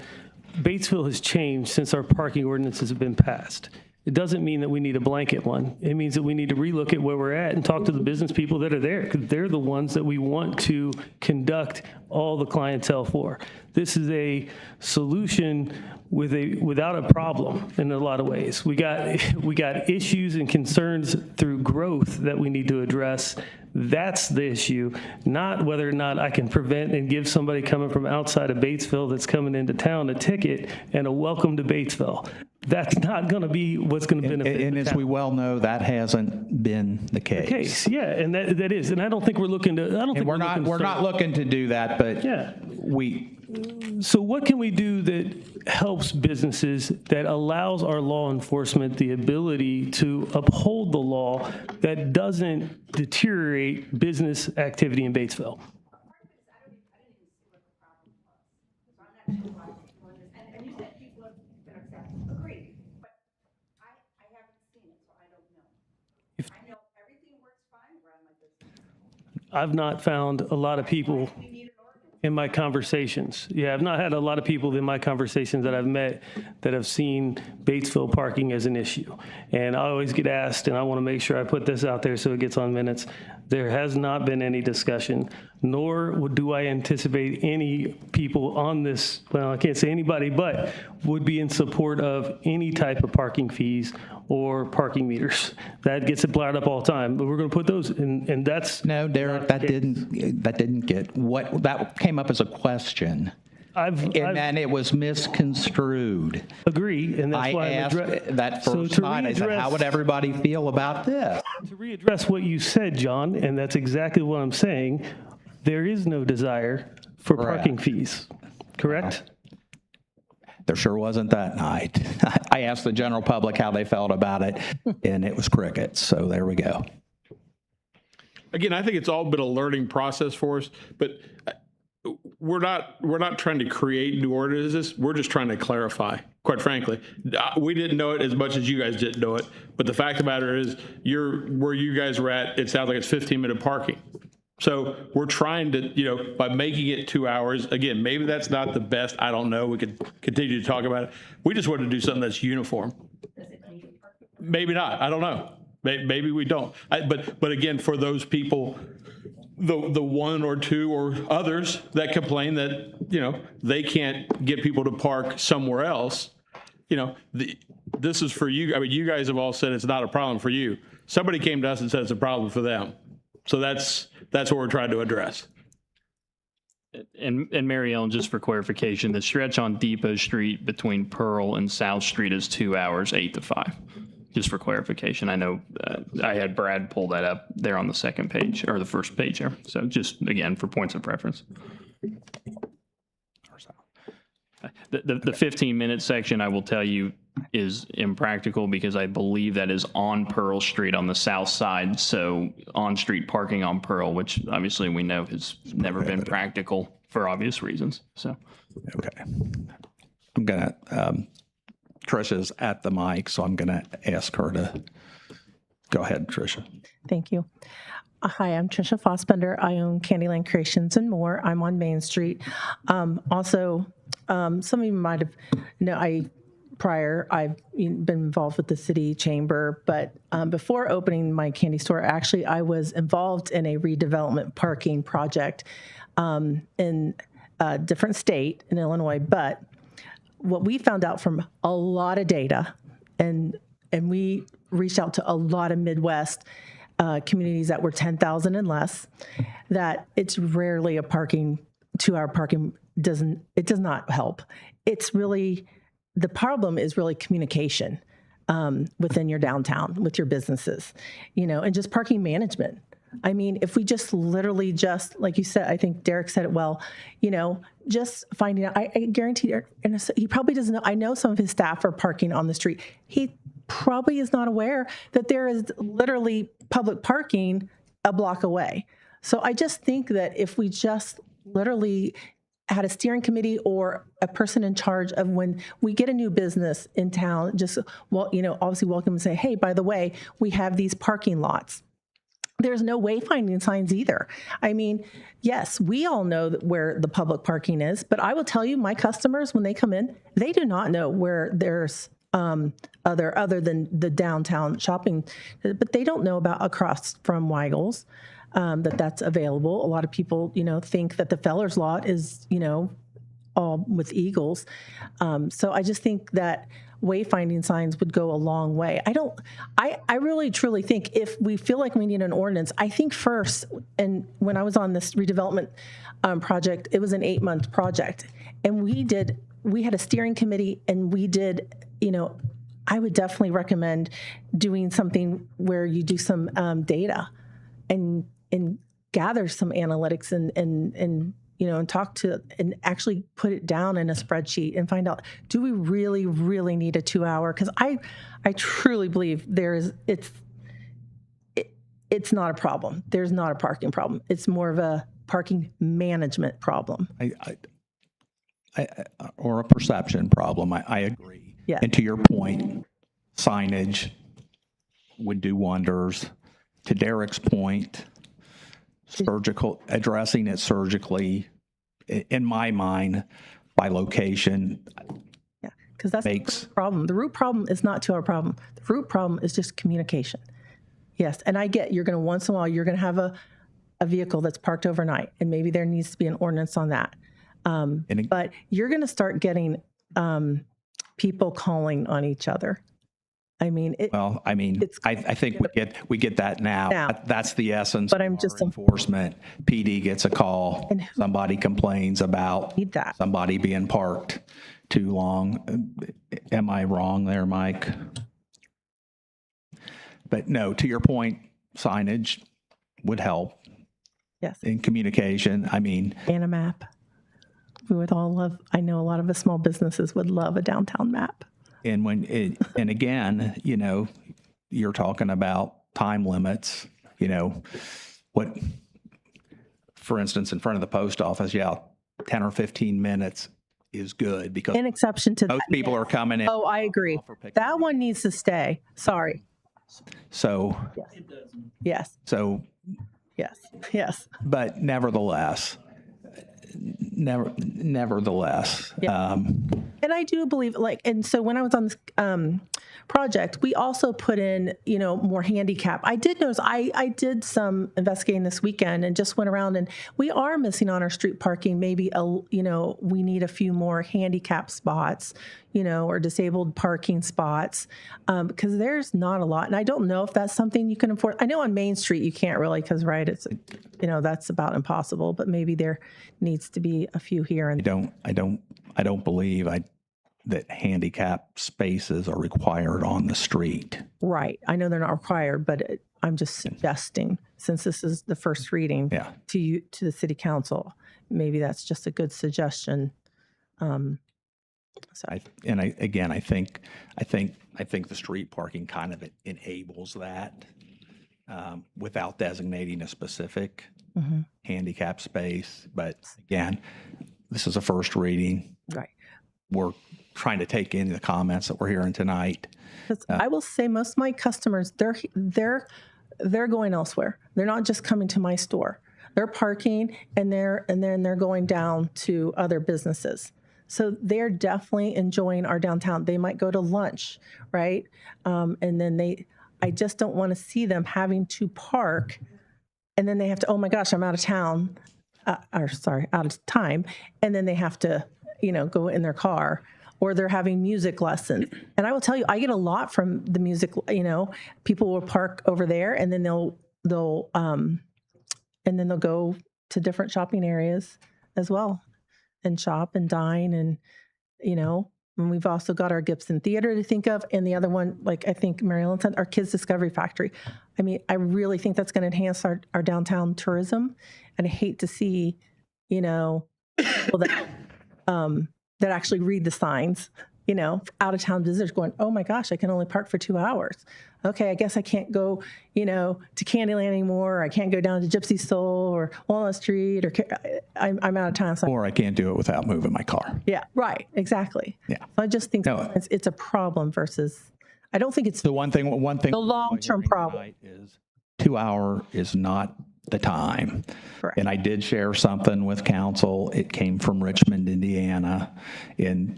Batesville has changed since our parking ordinances have been passed. It doesn't mean that we need a blanket one. It means that we need to relook at where we're at and talk to the business people that are there, because they're the ones that we want to conduct all the clientele for. This is a solution without a problem in a lot of ways. We got issues and concerns through growth that we need to address. That's the issue, not whether or not I can prevent and give somebody coming from outside of Batesville that's coming into town a ticket and a welcome to Batesville. That's not going to be what's going to benefit. And the as town. we well know, that hasn't been the case. Yeah, and that is, and I don't think we're looking to. I don't think And we're not looking to do that, but Yeah. we, So what can we do that helps businesses, that allows our law enforcement the ability to uphold the law, that doesn't deteriorate business activity in Batesville? I didn't even see what the problem was. So I'm not sure why we're doing this. And you said people are gonna say, agreed. But I've not found a lot of people in my conversations. Yeah, I've not had a lot of people in my conversations that I've met that have seen Batesville parking as an issue. And I always get asked, and I want to make sure I put this out there so it gets on minutes. There has not been any discussion, nor do I anticipate any people on this, well, I can't say anybody, but would be in support of any type of parking fees or parking meters. That gets it brought up all the time, but we're going to put those in, and that's. No, Derek, that didn't get, that came up as a question. And it was misconstrued. Agree, and that's why I I'm asked that So first to night, I said, how would everybody feel about this? To readdress what you said, John, and that's exactly what I'm saying, there is no desire for parking fees, correct? There sure wasn't that night. I asked the general public how they felt about it, and it was crickets, so there we go. Again, I think it's all been a learning process for us, but we're not trying to create new ordinances. We're just trying to clarify, quite frankly. We didn't know it as much as you guys didn't know it, but the fact of the matter is, where you guys were at, it sounds like it's 15-minute parking. So we're trying to, by making it 2 hours, again, maybe that's not the best. I don't know. We could continue to talk about it. We just want to do something that's uniform. Maybe not. I don't know. Maybe we don't. But again, for those people, the one or two or others that complain that, they can't get people to park somewhere else, this is for you. I mean, you guys have all said it's not a problem for you. Somebody came to us and said it's a problem for them. So that's what we're trying to address. And Mary Ellen, just for clarification, the stretch on Depot Street between Pearl and South Street is 2 hours, 8 to 5. Just for clarification, I know I had Brad pull that up there on the second page, or the first page there. So just, again, for points of reference. The 15-minute section, I will tell you, is impractical because I believe that is on Pearl Street on the south side. So on-street parking on Pearl, which obviously we know has never been practical for obvious reasons. So, okay. I'm going to, Trisha's at the mic, so I'm going to ask her to go ahead, Trisha. Thank you. Hi, I'm Trisha Fossbender. I own Candyland Creations and more. I'm on Main Street. Also, some of you might have known, I've been involved with the city chamber, but before opening my candy store, actually, I was involved in a redevelopment parking project in a different state in Illinois. But what we found out from a lot of data, and we reached out to a lot of Midwest communities that were 10,000 and less, that it's rarely a 2-hour parking does not help. It's really, the problem is really communication within your downtown with your businesses, and just parking management. I mean, if we just literally like you said, I think Derek said it well, just finding out, I guarantee, and he probably doesn't know, I know some of his staff are parking on the street. He probably is not aware that there is literally public parking a block away. So I just think that if we just literally had a steering committee or a person in charge of when we get a new business in town, just, obviously welcome and say, hey, by the way, we have these parking lots. There's no wayfinding signs either. I mean, yes, we all know where the public parking is, but I will tell you, my customers, when they come in, they do not know where there's other than the downtown shopping, but they don't know about across from Weigel's. That's available. A lot of people, think that the Feller's lot is, all with Eagles. So I just think that wayfinding signs would go a long way. I really truly think if we feel like we need an ordinance, I think first, and when I was on this redevelopment project, it was an 8-month project. And we had a steering committee and we did, I would definitely recommend doing something where you do some data and gather some analytics and talk to and actually put it down in a spreadsheet and find out, do we really, really need a 2-hour? Because I truly believe it's not a problem. There's not a parking problem. It's more of a parking management problem. Or a perception problem. I agree. Yeah. And to your point, signage would do wonders. To Derek's point, addressing it surgically, in my mind, by location. Yeah, because that's Makes- the problem. The root problem is not 2-hour problem. The root problem is just communication. Yes, and I get you're going to once in a while you're going to have a vehicle that's parked overnight, and maybe there needs to be an ordinance on that. But you're going to start getting people calling on each other. I mean, I think we get that now. Now. That's the essence. But of I'm our just- enforcement. PD gets a call. And who- Somebody complains about Need that. somebody being parked too long. Am I wrong there, Mike? But no, to your point, signage would help Yes, in communication. I mean, and a map. We would all love. I know a lot of the small businesses would love a downtown map. and and again, you're talking about time limits, what, for instance, in front of the post office, 10 or 15 minutes is good because An exception to most that. people are coming in. Oh, I agree. That one needs to stay. Sorry. So, Yes. Yes. but nevertheless, And I do believe, and so when I was on this project, we also put in, more handicap. I did notice, I did some investigating this weekend and just went around, and we are missing on our street parking. Maybe, we need a few more handicap spots, or disabled parking spots, because there's not a lot. And I don't know if that's something you can enforce. I know on Main Street you can't really, because, right, it's, that's about impossible, but maybe there needs to be a few here and I don't believe that handicap spaces are required on the street. Right. I know they're not required, but I'm just suggesting, since this is the first reading to you, to the city council, maybe that's just a good suggestion. I think the street parking kind of enables that without designating a specific handicap space. But again, this is a first reading. Right. We're trying to take in the comments that we're hearing tonight. I will say most of my customers, they're going elsewhere. They're not just coming to my store. They're parking and then they're going down to other businesses. So they're definitely enjoying our downtown. They might go to lunch, right? And then I just don't want to see them having to park, and then they have to, oh my gosh, I'm out of town, out of time, and then they have to, go in their car, or they're having music lessons. And I will tell you, I get a lot from the music. People will park over there, and then they'll go to different shopping areas as well, and shop and dine, and and we've also got our Gibson Theater to think of, and the other one, like I think Mary Ellen said, our Kids Discovery Factory. I mean, I really think that's going to enhance our downtown tourism, and I hate to see, people that actually read the signs, out of town visitors going, oh my gosh, I can only park for 2 hours. Okay, I guess I can't go, to Candyland anymore. Or I can't go down to Gypsy Soul or Walnut Street, or I'm out of town. So Or I can't do it without moving my car. yeah, right, exactly. Yeah. So I just think it's a problem versus, I don't think it's The one thing. the long-term problem. Is 2 hour is not the time. Correct. And I did share something with council. It came from Richmond, Indiana, and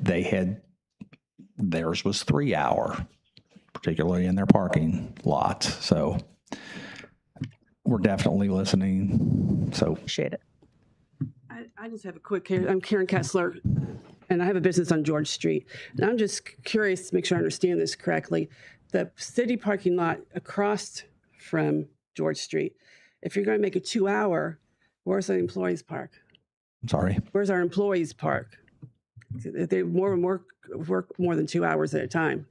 theirs was 3 hour, particularly in their parking lots. So we're definitely listening. So Appreciate it. I just have a quick, I'm Karen Kessler, and I have a business on George Street. And I'm just curious to make sure I understand this correctly. The city parking lot across from George Street, if you're going to make it 2 hour, where's the employees park? I'm sorry. Where's our employees park? They work more than 2 hours at a time.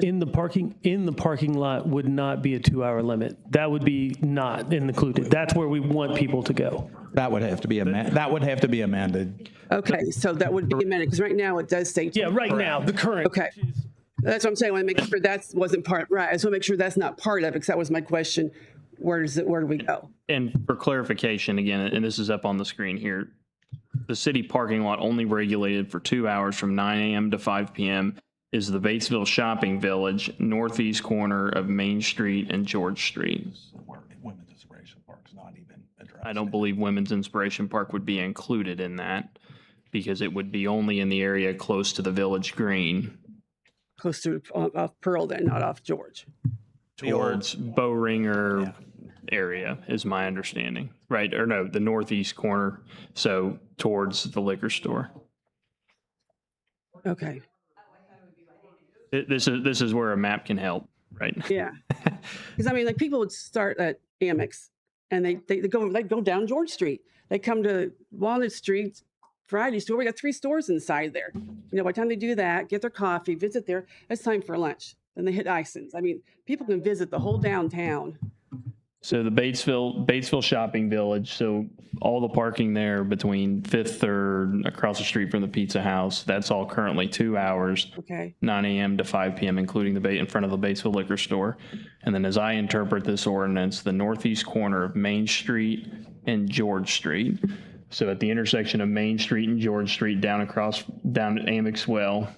In the parking lot would not be a 2 hour limit. That would be not included. That's where we want people to go. That would have to be amended. Okay, so that would be amended, because right now it does say. Yeah, right now, the current. Okay. That's what I'm saying. I want to make sure that wasn't part, right. I just want to make sure that's not part of it, because that was my question. Where do we go? And for clarification, again, and this is up on the screen here, the city parking lot only regulated for 2 hours from 9 a.m. to 5 p.m. is the Batesville Shopping Village, northeast corner of Main Street and George Street. Women's Inspiration Park's not even addressed. I don't believe Women's Inspiration Park would be included in that because it would be only in the area close to the Village Green. Close to off Pearl then, not off George. Towards Bowringer area is my understanding, right? Or no, the northeast corner, so towards the liquor store. Okay. This is where a map can help, right? Yeah. Because I mean, like people would start at Amex and they go down George Street. They come to Walnut Street, Variety Store. We got 3 stores inside there. You know, by the time they do that, get their coffee, visit there, it's time for lunch. Then they hit Ison's. I mean, people can visit the whole downtown. So the Batesville Shopping Village, so all the parking there between 5th or across the street from the Pizza House, that's all currently 2 hours. Okay. 9 a.m. to 5 p.m., including the in front of the Batesville Liquor Store. And then as I interpret this ordinance, the northeast corner of Main Street and George Street. So at the intersection of Main Street and George Street down at Amex Well,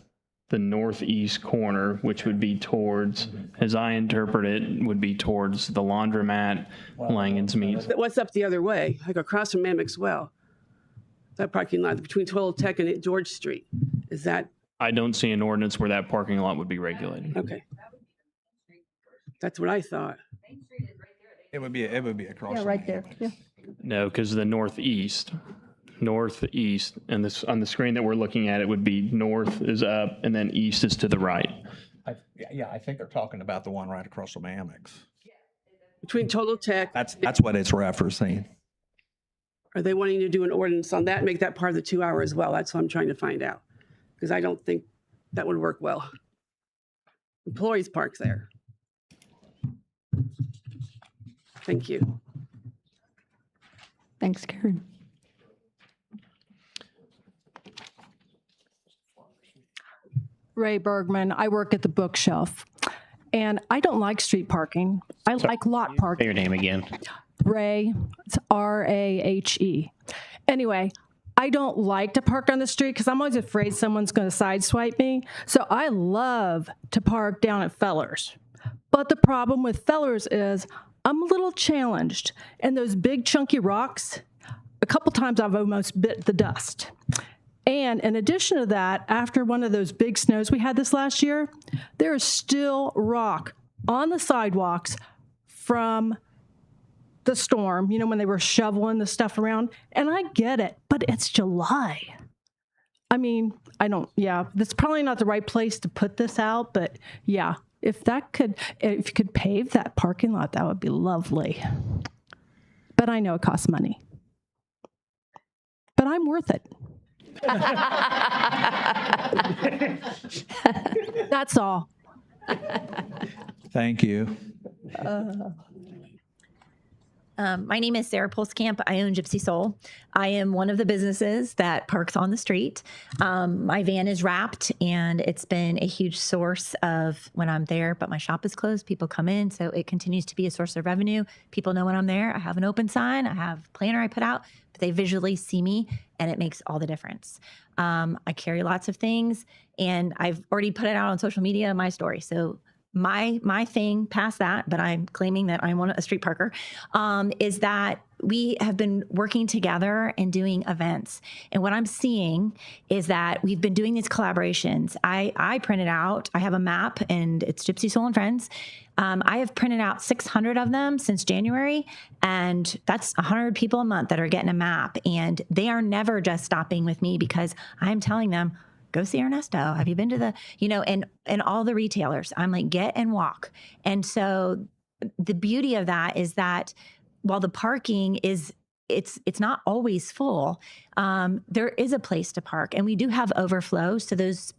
the northeast corner, which would be towards, as I interpret it, would be towards the laundromat, Langen's Meats. What's up the other way? Like across from Amex Well. That parking lot between Tech and George Street. Is that? I don't see an ordinance where that parking lot would be regulated. Okay. That's what I thought. It would be across. Yeah, right there. Yeah. No, because the northeast, and this on the screen that we're looking at, it would be north is up and then east is to the right. I think they're talking about the one right across from Amex. Between Total Tech. That's what it's referencing. Are they wanting to do an ordinance on that, make that part of the 2 hour as well? That's what I'm trying to find out. Because I don't think that would work well. Employees park there. Thank you. Thanks, Karen. Ray Bergman. I work at the Bookshelf, and I don't like street parking. I like lot parking. Say your name again. Ray, it's R-A-H-E. Anyway, I don't like to park on the street because I'm always afraid someone's going to sideswipe me. So I love to park down at Fellers. But the problem with Fellers is I'm a little challenged. And those big chunky rocks, a couple times I've almost bit the dust. And in addition to that, after one of those big snows we had this last year, there is still rock on the sidewalks from the storm, you know, when they were shoveling the stuff around. And I get it, but it's July. I mean, that's probably not the right place to put this out, but yeah, if you could pave that parking lot, that would be lovely. But I know it costs money. But I'm worth it. That's all. Thank you. My name is Sarah Pulskamp. I own Gypsy Soul. I am one of the businesses that parks on the street. My van is wrapped, and it's been a huge source of when I'm there, but my shop is closed. People come in, so it continues to be a source of revenue. People know when I'm there. I have an open sign. I have a planner I put out, but they visually see me, and it makes all the difference. I carry lots of things, and I've already put it out on social media, my story. So my thing past that, but I'm claiming that I'm a street parker, is that we have been working together and doing events. And what I'm seeing is that we've been doing these collaborations. I printed out, I have a map, and it's Gypsy Soul and Friends. I have printed out 600 of them since January, and that's 100 people a month that are getting a map. And they are never just stopping with me because I'm telling them, go see Ernesto. Have you been to the, and all the retailers? I'm like, get and walk. And so the beauty of that is that while the parking is, it's not always full, there is a place to park. And we do have overflows to those,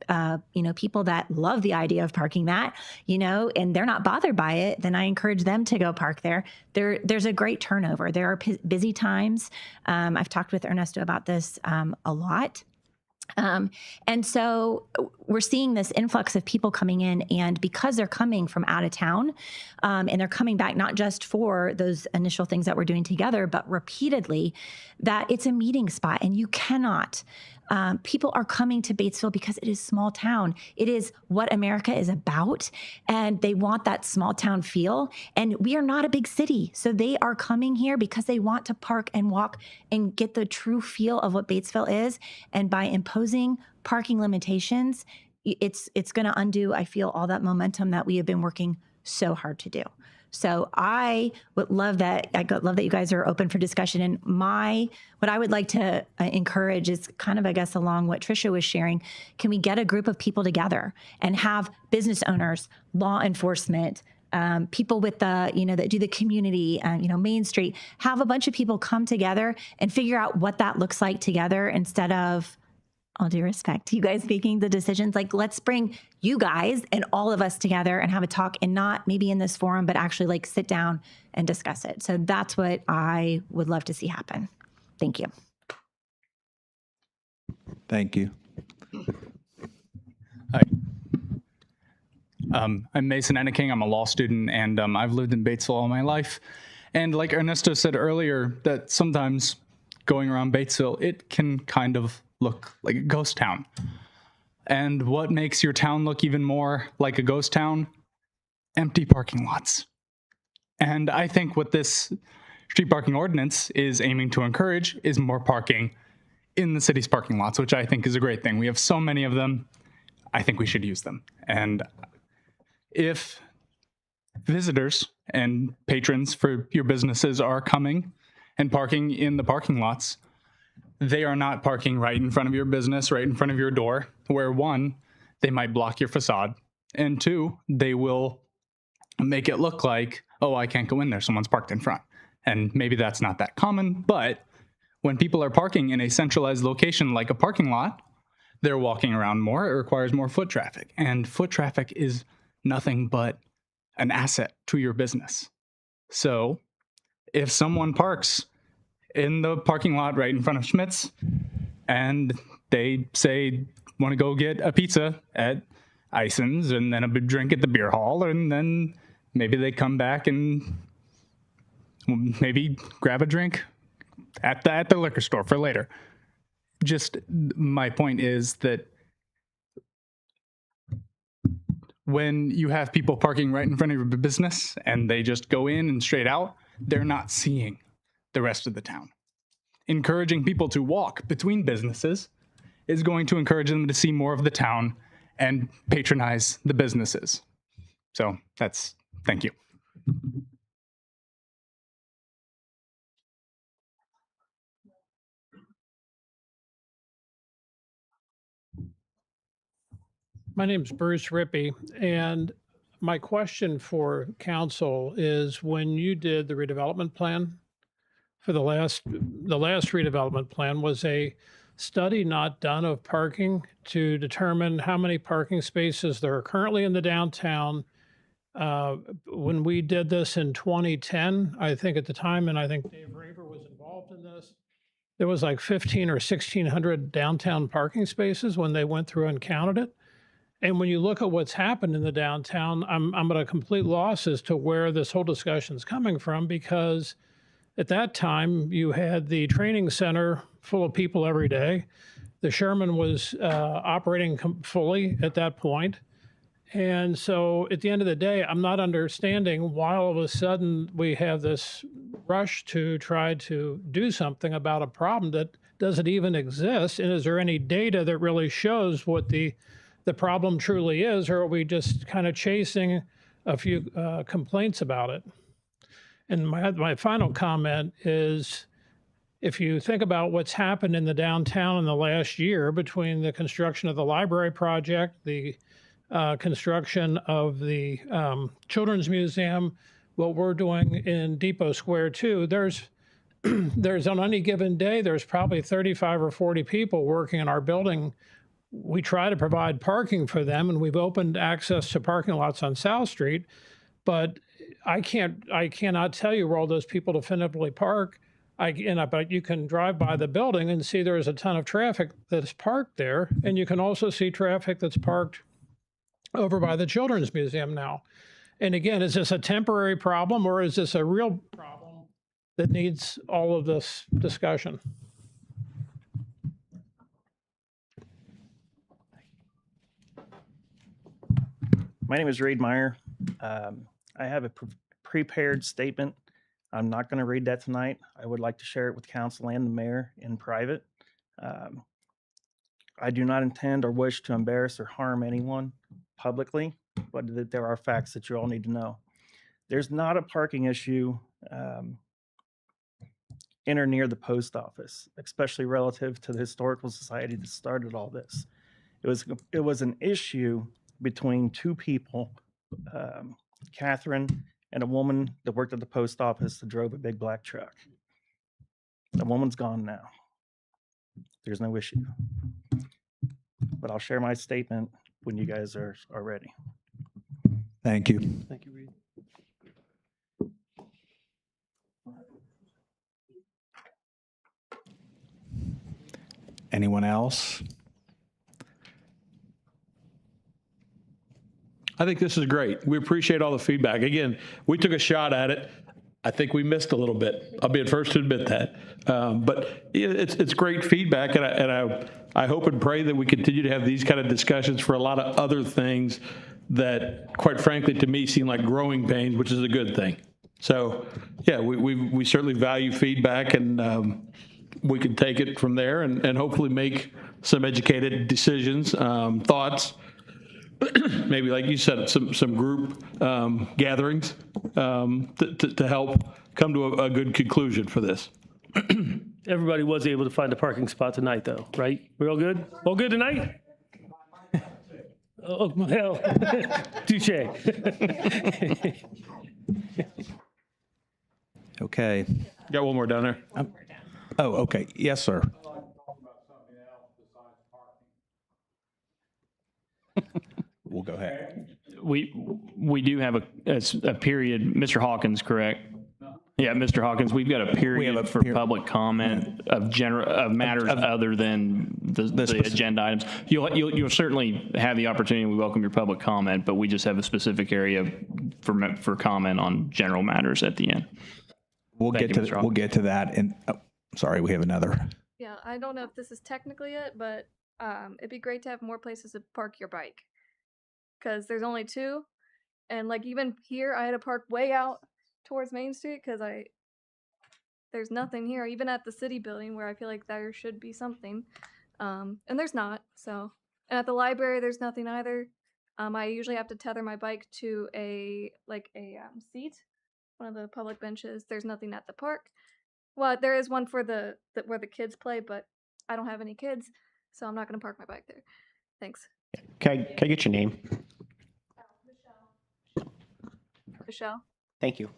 people that love the idea of parking that, and they're not bothered by it, then I encourage them to go park there. There's a great turnover. There are busy times. I've talked with Ernesto about this a lot. And so we're seeing this influx of people coming in, and because they're coming from out of town, and they're coming back not just for those initial things that we're doing together, but repeatedly, that it's a meeting spot, and you cannot People are coming to Batesville because it is small town. It is what America is about, and they want that small town feel. And we are not a big city, so they are coming here because they want to park and walk and get the true feel of what Batesville is. And by imposing parking limitations, it's going to undo, I feel, all that momentum that we have been working so hard to do. So I would love that. Love that you guys are open for discussion. And what I would like to encourage is kind of, I guess, along what Tricia was sharing. Can we get a group of people together and have business owners, law enforcement, people with the, that do the community, Main Street, have a bunch of people come together and figure out what that looks like together instead of, all due respect, you guys making the decisions. Like, let's bring you guys and all of us together and have a talk, and not maybe in this forum, but actually like sit down and discuss it. So that's what I would love to see happen. Thank you. Thank you. Hi. I'm Mason Enneking. I'm a law student, and I've lived in Batesville all my life. And like Ernesto said earlier, that sometimes going around Batesville, it can kind of look like a ghost town. And what makes your town look even more like a ghost town? Empty parking lots. And I think what this street parking ordinance is aiming to encourage is more parking in the city's parking lots, which I think is a great thing. We have so many of them. I think we should use them. And if visitors and patrons for your businesses are coming and parking in the parking lots, they are not parking right in front of your business, right in front of your door, where one, they might block your facade, and two, they will make it look like, oh, I can't go in there, someone's parked in front. And maybe that's not that common, but when people are parking in a centralized location like a parking lot, they're walking around more, it requires more foot traffic. And foot traffic is nothing but an asset to your business. So if someone parks in the parking lot right in front of Schmitz and they say, want to go get a pizza at Ison's and then a big drink at the beer hall, and then maybe they come back and maybe grab a drink at the liquor store for later. Just my point is that when you have people parking right in front of your business and they just go in and straight out, they're not seeing the rest of the town. Encouraging people to walk between businesses is going to encourage them to see more of the town and patronize the businesses. So thank you. My name's Bruce Rippey, and my question for council is, when you did the redevelopment plan for the last redevelopment plan, was a study not done of parking to determine how many parking spaces there are currently in the downtown? When we did this in 2010, I think at the time, and I think Dave Raver was involved in this, there was like 1,500 or 1,600 downtown parking spaces when they went through and counted it. And when you look at what's happened in the downtown, I'm at a complete loss as to where this whole discussion is coming from, because at that time you had the training center full of people every day. The Sherman was operating fully at that point. And so at the end of the day, I'm not understanding why all of a sudden we have this rush to try to do something about a problem that doesn't even exist. And is there any data that really shows what the problem truly is, or are we just kind of chasing a few complaints about it? And my final comment is, if you think about what's happened in the downtown in the last year between the construction of the library project, the construction of the Children's Museum, what we're doing in Depot Square too, there's on any given day, there's probably 35 or 40 people working in our building. We try to provide parking for them, and we've opened access to parking lots on South Street, but I cannot tell you where all those people definitively park. But you can drive by the building and see there's a ton of traffic that's parked there, and you can also see traffic that's parked over by the Children's Museum now. And again, is this a temporary problem, or is this a real problem that needs all of this discussion? My name is Reed Meyer. I have a prepared statement. I'm not going to read that tonight. I would like to share it with council and the mayor in private. I do not intend or wish to embarrass or harm anyone publicly, but that there are facts that you all need to know. There's not a parking issue in or near the post office, especially relative to the historical society that started all this. It was an issue between two people, Catherine and a woman that worked at the post office that drove a big black truck. The woman's gone now. There's no issue. But I'll share my statement when you guys are ready. Thank you. Thank you, Reed. Anyone else? I think this is great. We appreciate all the feedback. Again, we took a shot at it. I think we missed a little bit. I'll be the first to admit that. But it's great feedback, and I hope and pray that we continue to have these kind of discussions for a lot of other things that, quite frankly, to me seem like growing pains, which is a good thing. So, yeah, we certainly value feedback, and we can take it from there and hopefully make some educated decisions, thoughts. Maybe, like you said, some group gatherings to help come to a good conclusion for this. Everybody was able to find a parking spot tonight, though, right? We're all good? All good tonight? Oh, well, touche. Okay. Got one more down there. Oh, okay. Yes, sir. We'll go ahead. We do have a period, Mr. Hawkins, correct? Yeah, Mr. Hawkins, we've got a period for public comment of matters other than the agenda items. You'll certainly have the opportunity. We welcome your public comment, but we just have a specific area for comment on general matters at the end. We'll get to that. And sorry, we have another. Yeah, I don't know if this is technically it, but it'd be great to have more places to park your bike. Because there's only two, and like even here I had to park way out towards Main Street because there's nothing here, even at the city building where I feel like there should be something, and there's not. So, and at the library there's nothing either. I usually have to tether my bike to a seat, one of the public benches. There's nothing at the park. Well, there is one for where the kids play, but I don't have any kids, so I'm not gonna park my bike there. Thanks. Can I get your name? Michelle. Thank you.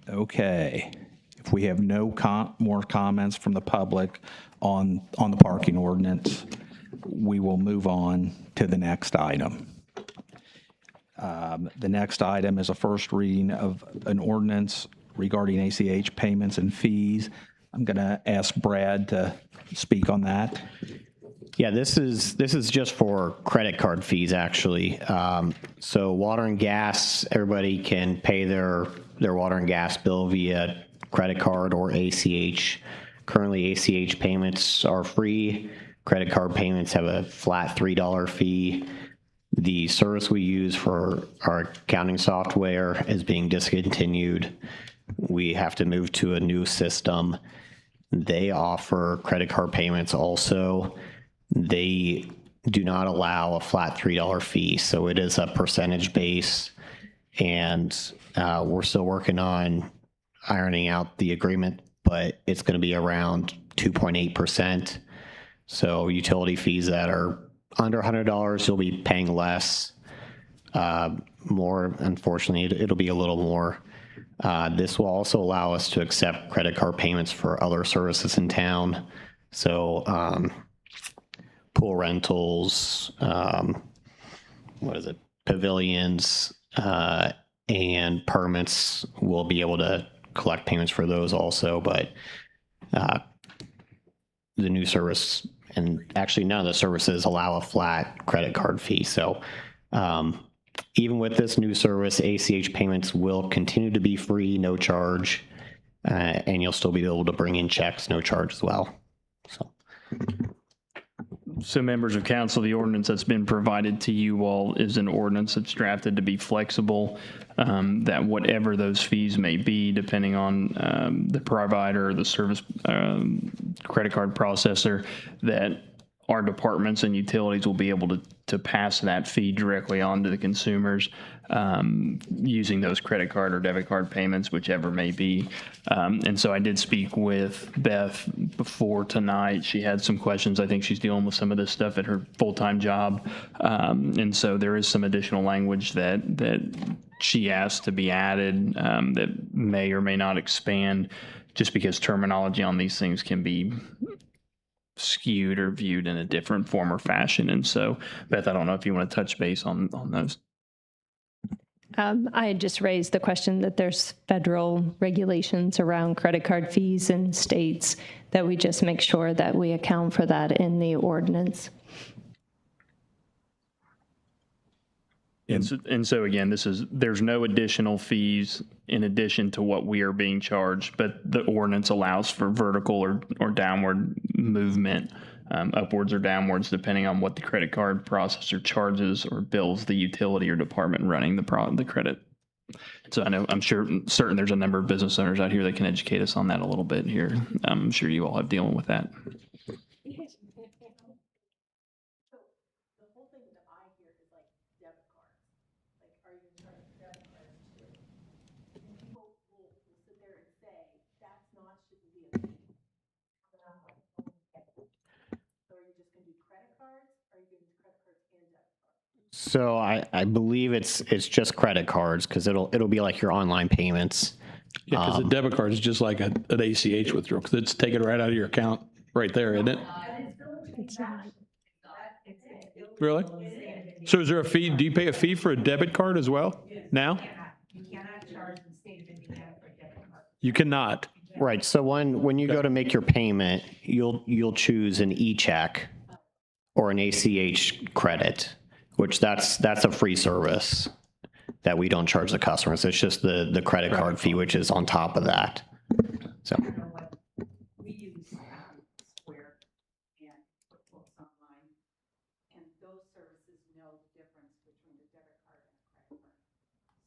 Okay. If we have no more comments from the public on the parking ordinance, we will move on to the next item. The next item is a first reading of an ordinance regarding ACH payments and fees. I'm going to ask Brad to speak on that. Yeah, this is just for credit card fees, actually. So water and gas, everybody can pay their water and gas bill via credit card or ACH. Currently, ACH payments are free. Credit card payments have a flat $3 fee. The service we use for our accounting software is being discontinued. We have to move to a new system. They offer credit card payments also. They do not allow a flat $3 fee, so it is a percentage base, and we're still working on ironing out the agreement, but it's going to be around 2.8%. So utility fees that are under $100, you'll be paying less. More, unfortunately, it'll be a little more. This will also allow us to accept credit card payments for other services in town. So pool rentals, pavilions, and permits, we'll be able to collect payments for those also. But the new service, and actually none of the services allow a flat credit card fee. So even with this new service, ACH payments will continue to be free, no charge, and you'll still be able to bring in checks, no charge as well. So members of council, the ordinance that's been provided to you all is an ordinance that's drafted to be flexible, that whatever those fees may be, depending on the provider or the service credit card processor, that our departments and utilities will be able to pass that fee directly on to the consumers using those credit card or debit card payments, whichever may be. And so I did speak with Beth before tonight. She had some questions. I think she's dealing with some of this stuff at her full-time job. And so there is some additional language that she asked to be added that may or may not expand, just because terminology on these things can be skewed or viewed in a different form or fashion. And so, Beth, I don't know if you want to touch base on those. I had just raised the question that there's federal regulations around credit card fees in states, that we just make sure that we account for that in the ordinance. And so again, there's no additional fees in addition to what we are being charged, but the ordinance allows for vertical or downward movement, upwards or downwards, depending on what the credit card processor charges or bills the utility or department running the credit. So I'm certain there's a number of business owners out here that can educate us on that a little bit here. I'm sure you all have dealing with that. So I believe it's just credit cards, because it'll be like your online payments. Yeah, because a debit card is just like an ACH withdrawal, because it's taken right out of your account right there, isn't it? It's not. Really? So is there a fee? Do you pay a fee for a debit card as well now? You cannot charge the state of Indiana for a debit card. You cannot. Right. So when you go to make your payment, you'll choose an e-check or an ACH credit, which that's a free service that we don't charge the customers. It's just the credit card fee, which is on top of that. So. We use Square and QuickBooks Online, and those services know the difference between a debit card and a credit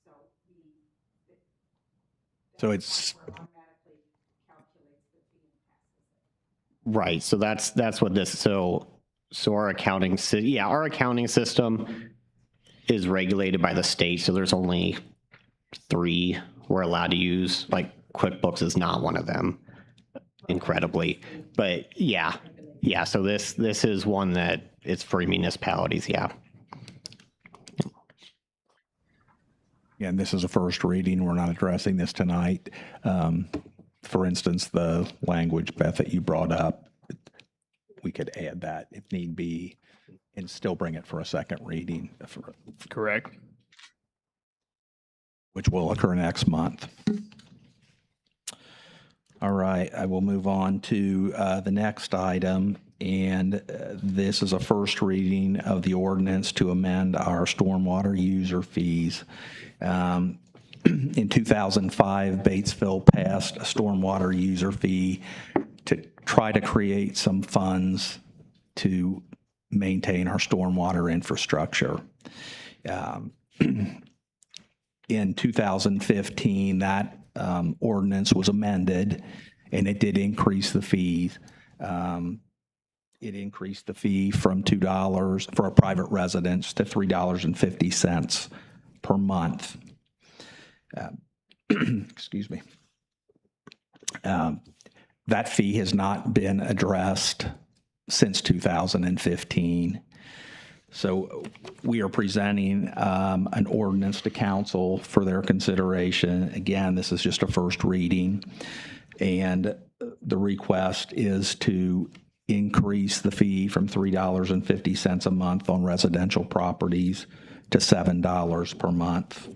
card. So it's automatically calculates the fee and passes it. Right. So that's what this. So our accounting system is regulated by the state. So there's only 3 we're allowed to use. Like QuickBooks is not one of them, incredibly. But yeah. So this is one that it's for municipalities. Yeah. And this is a first reading. We're not addressing this tonight. For instance, the language, Beth, that you brought up, we could add that if need be and still bring it for a second reading. Correct. Which will occur next month. All right, I will move on to the next item, and this is a first reading of the ordinance to amend our stormwater user fees. In 2005, Batesville passed a stormwater user fee to try to create some funds to maintain our stormwater infrastructure. In 2015, that ordinance was amended, and it did increase the fees. It increased the fee from $2 for a private residence to $3.50 per month. Excuse me. That fee has not been addressed since 2015. So we are presenting an ordinance to council for their consideration. Again, this is just a first reading, and the request is to increase the fee from $3.50 a month on residential properties to $7 per month.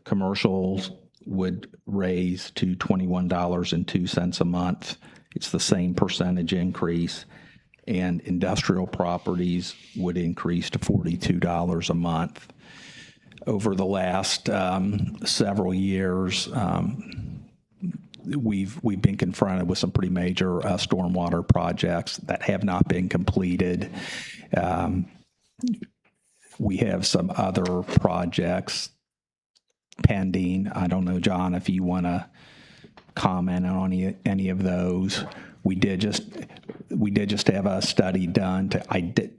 Commercials would raise to $21.02 a month. It's the same percentage increase. And industrial properties would increase to $42 a month. Over the last several years, we've been confronted with some pretty major stormwater projects that have not been completed. We have some other projects pending. I don't know, John, if you want to comment on any of those. We did just have a study done to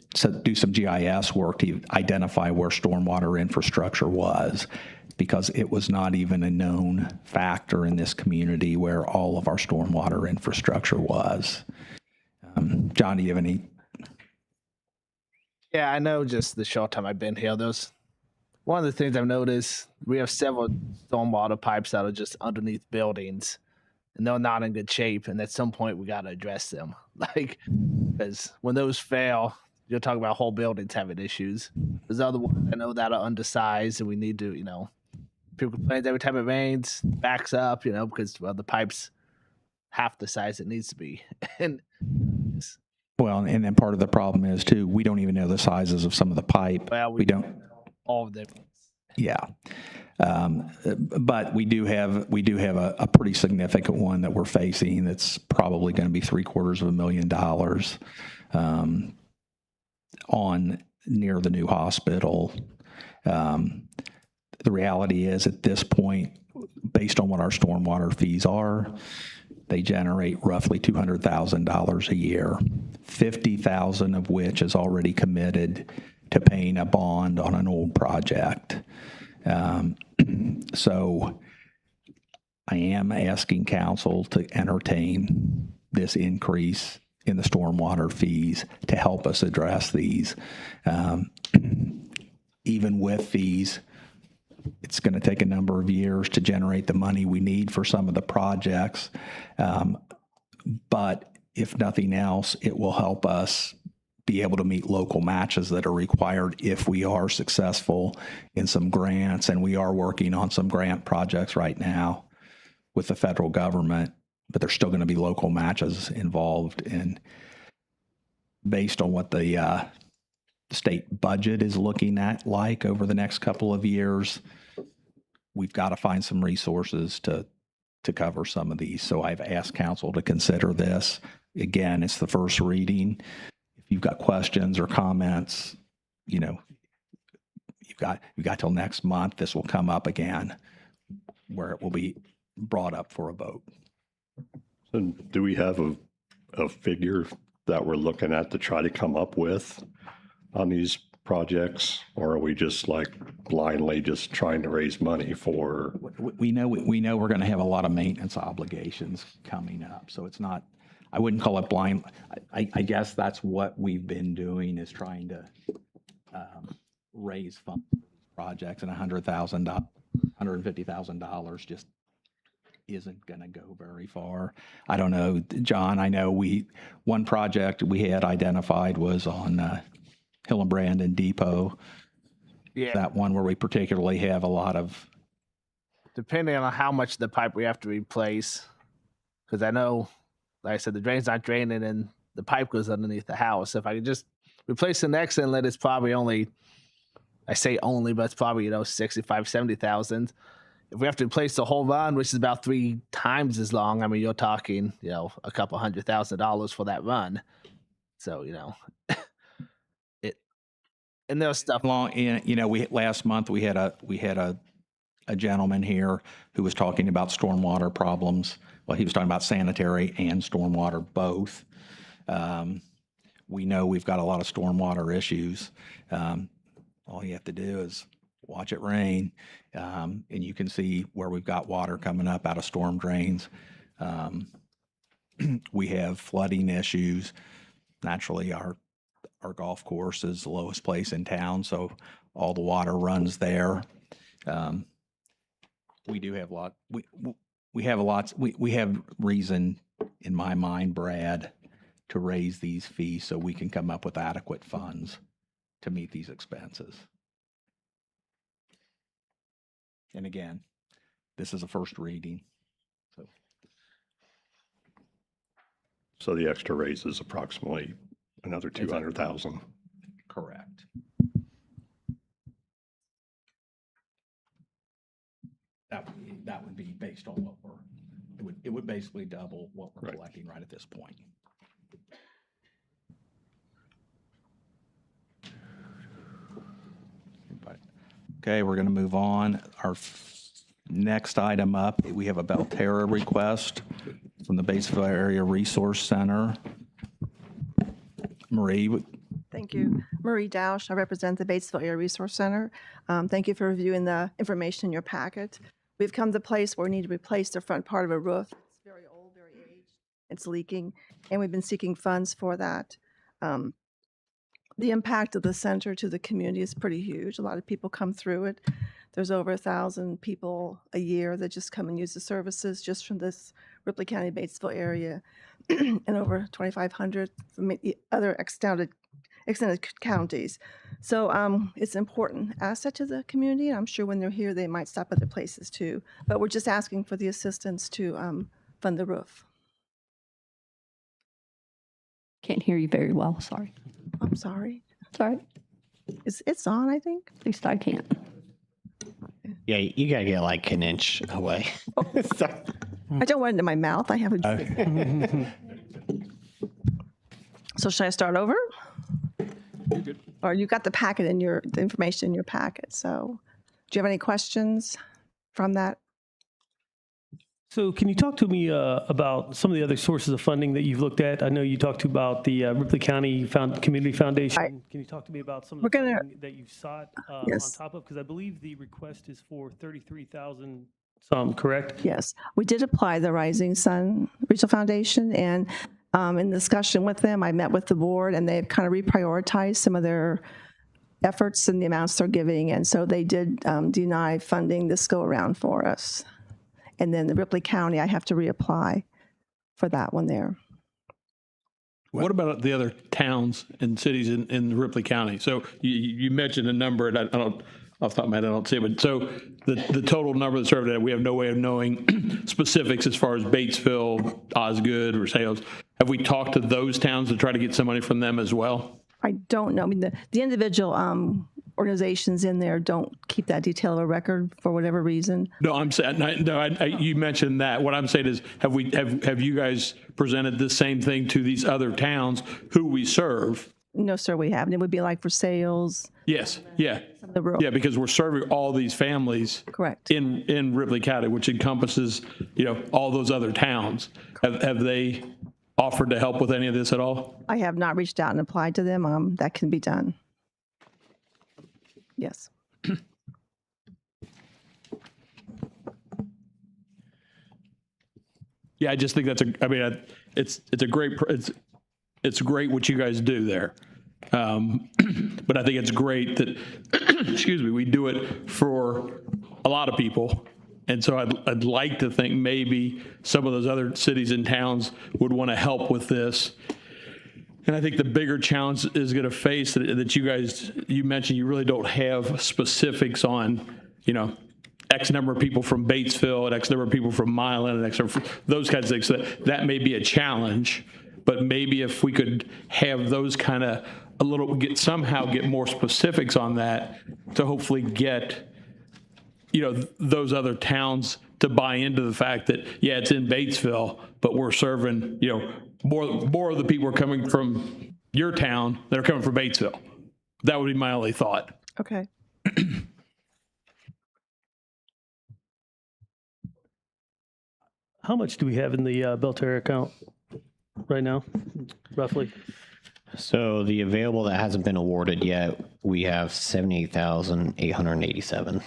do some GIS work to identify where stormwater infrastructure was, because it was not even a known factor in this community where all of our stormwater infrastructure was. John, do you have any? Yeah, I know just the short time I've been here, one of the things I've noticed, we have several stormwater pipes that are just underneath buildings, and they're not in good shape, and at some point we got to address them. Like, because when those fail, you're talking about whole buildings having issues. There's other ones I know that are undersized, and we need to, people complain every time it rains, backs up, because the pipe's half the size it needs to be. And Well, and then part of the problem is too, we don't even know the sizes of some of the pipe. Well, we don't. All of them. Yeah. But we do have a pretty significant one that we're facing that's probably going to be $750,000 on near the new hospital. The reality is at this point, based on what our stormwater fees are, they generate roughly $200,000 a year, $50,000 of which is already committed to paying a bond on an old project. So I am asking council to entertain this increase in the stormwater fees to help us address these. Even with these, it's going to take a number of years to generate the money we need for some of the projects. But if nothing else, it will help us be able to meet local matches that are required if we are successful in some grants. And we are working on some grant projects right now with the federal government, but there's still going to be local matches involved. And based on what the state budget is looking at like over the next couple of years, we've got to find some resources to cover some of these. So I've asked council to consider this. Again, it's the first reading. If you've got questions or comments, you've got till next month. This will come up again where it will be brought up for a vote. So do we have a figure that we're looking at to try to come up with on these projects, or are we just like blindly just trying to raise money for? We know we're going to have a lot of maintenance obligations coming up, so it's not. I wouldn't call it blind. I guess that's what we've been doing, is trying to raise funds for these projects, and $150,000 just isn't going to go very far. I don't know, John. I know one project we had identified was on Hillenbrand and Depot. Yeah. That one where we particularly have a lot of. Depending on how much of the pipe we have to replace, because I know, like I said, the drain's not draining and the pipe goes underneath the house. If I could just replace the next inlet, it's probably only, I say only, but it's probably, 65, 70,000. If we have to replace the whole run, which is about 3 times as long, I mean, you're talking, a couple $100,000 for that run. So, and there's stuff long. Last month we had a gentleman here who was talking about stormwater problems. Well, he was talking about sanitary and stormwater both. We know we've got a lot of stormwater issues. All you have to do is watch it rain, and you can see where we've got water coming up out of storm drains. We have flooding issues. Naturally, our golf course is the lowest place in town, so all the water runs there. We do have we have reason, in my mind, Brad, to raise these fees so we can come up with adequate funds to meet these expenses. And again, this is a first reading. So the extra raise is approximately another 200,000. Correct. That would be based on It would basically double what we're collecting right at this point. Okay, we're going to move on. Our next item up, we have a Belterra request from the Batesville Area Resource Center. Marie, Thank you. Marie Dausch, I represent the Batesville Area Resource Center. Thank you for reviewing the information in your packet. We've come to the place where we need to replace the front part of a roof. It's very old, very aged. It's leaking, and we've been seeking funds for that. The impact of the center to the community is pretty huge. A lot of people come through it. There's over 1,000 people a year that just come and use the services just from this Ripley County, Batesville area, and over 2,500 from the other extended counties. So it's an important asset to the community. I'm sure when they're here, they might stop other places too. But we're just asking for the assistance to fund the roof. Can't hear you very well, sorry. I'm sorry. Sorry. It's on, I think. At least I can't. Yeah, you gotta get like an inch away. I don't want it in my mouth. I have a. So should I start over? You're good. Or you got the packet in the information in your packet. So do you have any questions from that? So can you talk to me about some of the other sources of funding that you've looked at? I know you talked about the Ripley County Community Foundation. Can you talk to me about some of the funding that you've sought Yes. on top of? Because I believe the request is for $33,000 some, correct? Yes, we did apply the Rising Sun Regional Foundation, and in discussion with them, I met with the board, and they've kind of reprioritized some of their efforts and the amounts they're giving, and so they did deny funding this go around for us. And then the Ripley County, I have to reapply for that one there. What about the other towns and cities in Ripley County? So you mentioned a number, and I don't, off the top of my head, I don't see it, but so the total number that's served, we have no way of knowing specifics as far as Batesville, Osgood, or Sales. Have we talked to those towns to try to get some money from them as well? I don't know. I mean, the individual organizations in there don't keep that detail of a record for whatever reason. No, I'm saying, you mentioned that. What I'm saying is, have you guys presented the same thing to these other towns who we serve? No, sir, we haven't. It would be like for Sales. Yes, yeah. The rural. Yeah, because we're serving all these families. Correct. In Ripley County, which encompasses, all those other towns. Have they offered to help with any of this at all? I have not reached out and applied to them. That can be done. Yes. Yeah, I just think it's a great, it's great what you guys do there. But I think it's great that, excuse me, we do it for a lot of people. And so I'd like to think maybe some of those other cities and towns would want to help with this. And I think the bigger challenge is going to face that you mentioned you really don't have specifics on, X number of people from Batesville and X number of people from Milan and X number of those kinds of things. So that may be a challenge, but maybe if we could have those kind of somehow get more specifics on that to hopefully get, those other towns to buy into the fact that, yeah, it's in Batesville, but we're serving, more of the people are coming from your town that are coming from Batesville. That would be my only thought. Okay. How much do we have in the Belterra account right now, roughly? So the available that hasn't been awarded yet, we have 78,887.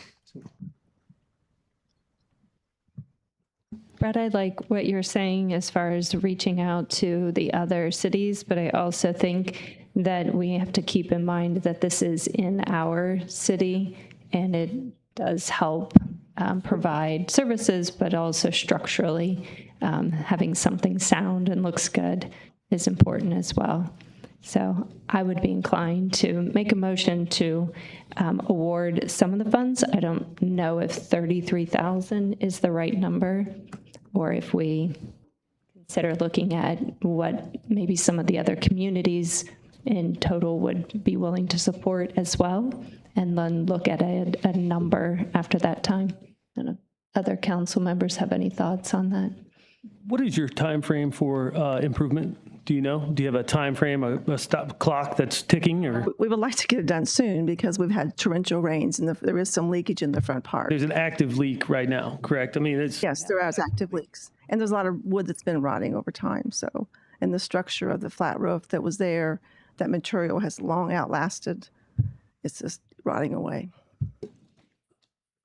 Brett, I like what you're saying as far as reaching out to the other cities, but I also think that we have to keep in mind that this is in our city and it does help provide services, but also structurally having something sound and looks good is important as well. So I would be inclined to make a motion to award some of the funds. I don't know if 33,000 is the right number, or if we consider looking at what maybe some of the other communities in total would be willing to support as well, and then look at a number after that time. And other council members have any thoughts on that? What is your time frame for improvement? Do you know? Do you have a time frame, a stop clock that's ticking, or? We would like to get it done soon because we've had torrential rains and there is some leakage in the front part. There's an active leak right now, correct? I mean, it's. Yes, there is active leaks. And there's a lot of wood that's been rotting over time, so. And the structure of the flat roof that was there, that material has long outlasted. It's just rotting away.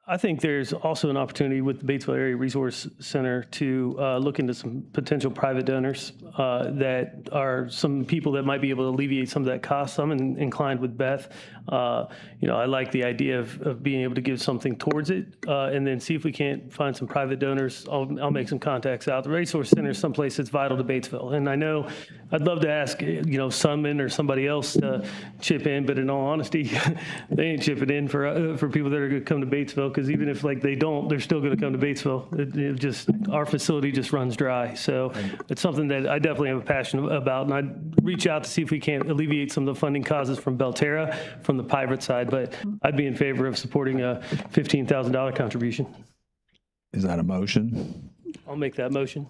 I think there's also an opportunity with the Batesville Area Resource Center to look into some potential private donors that are some people that might be able to alleviate some of that cost. I'm inclined with Beth. I like the idea of being able to give something towards it and then see if we can't find some private donors. I'll make some contacts out. The Resource Center is someplace that's vital to Batesville. And I know I'd love to ask, Sunman or somebody else to chip in, but in all honesty, they ain't chipping in for people that are going to come to Batesville. Because even if they don't, they're still going to come to Batesville. Our facility just runs dry. So it's something that I definitely have a passion about, and I'd reach out to see if we can't alleviate some of the funding causes from Belterra, from the private side. But I'd be in favor of supporting a $15,000 contribution. Is that a motion? I'll make that motion.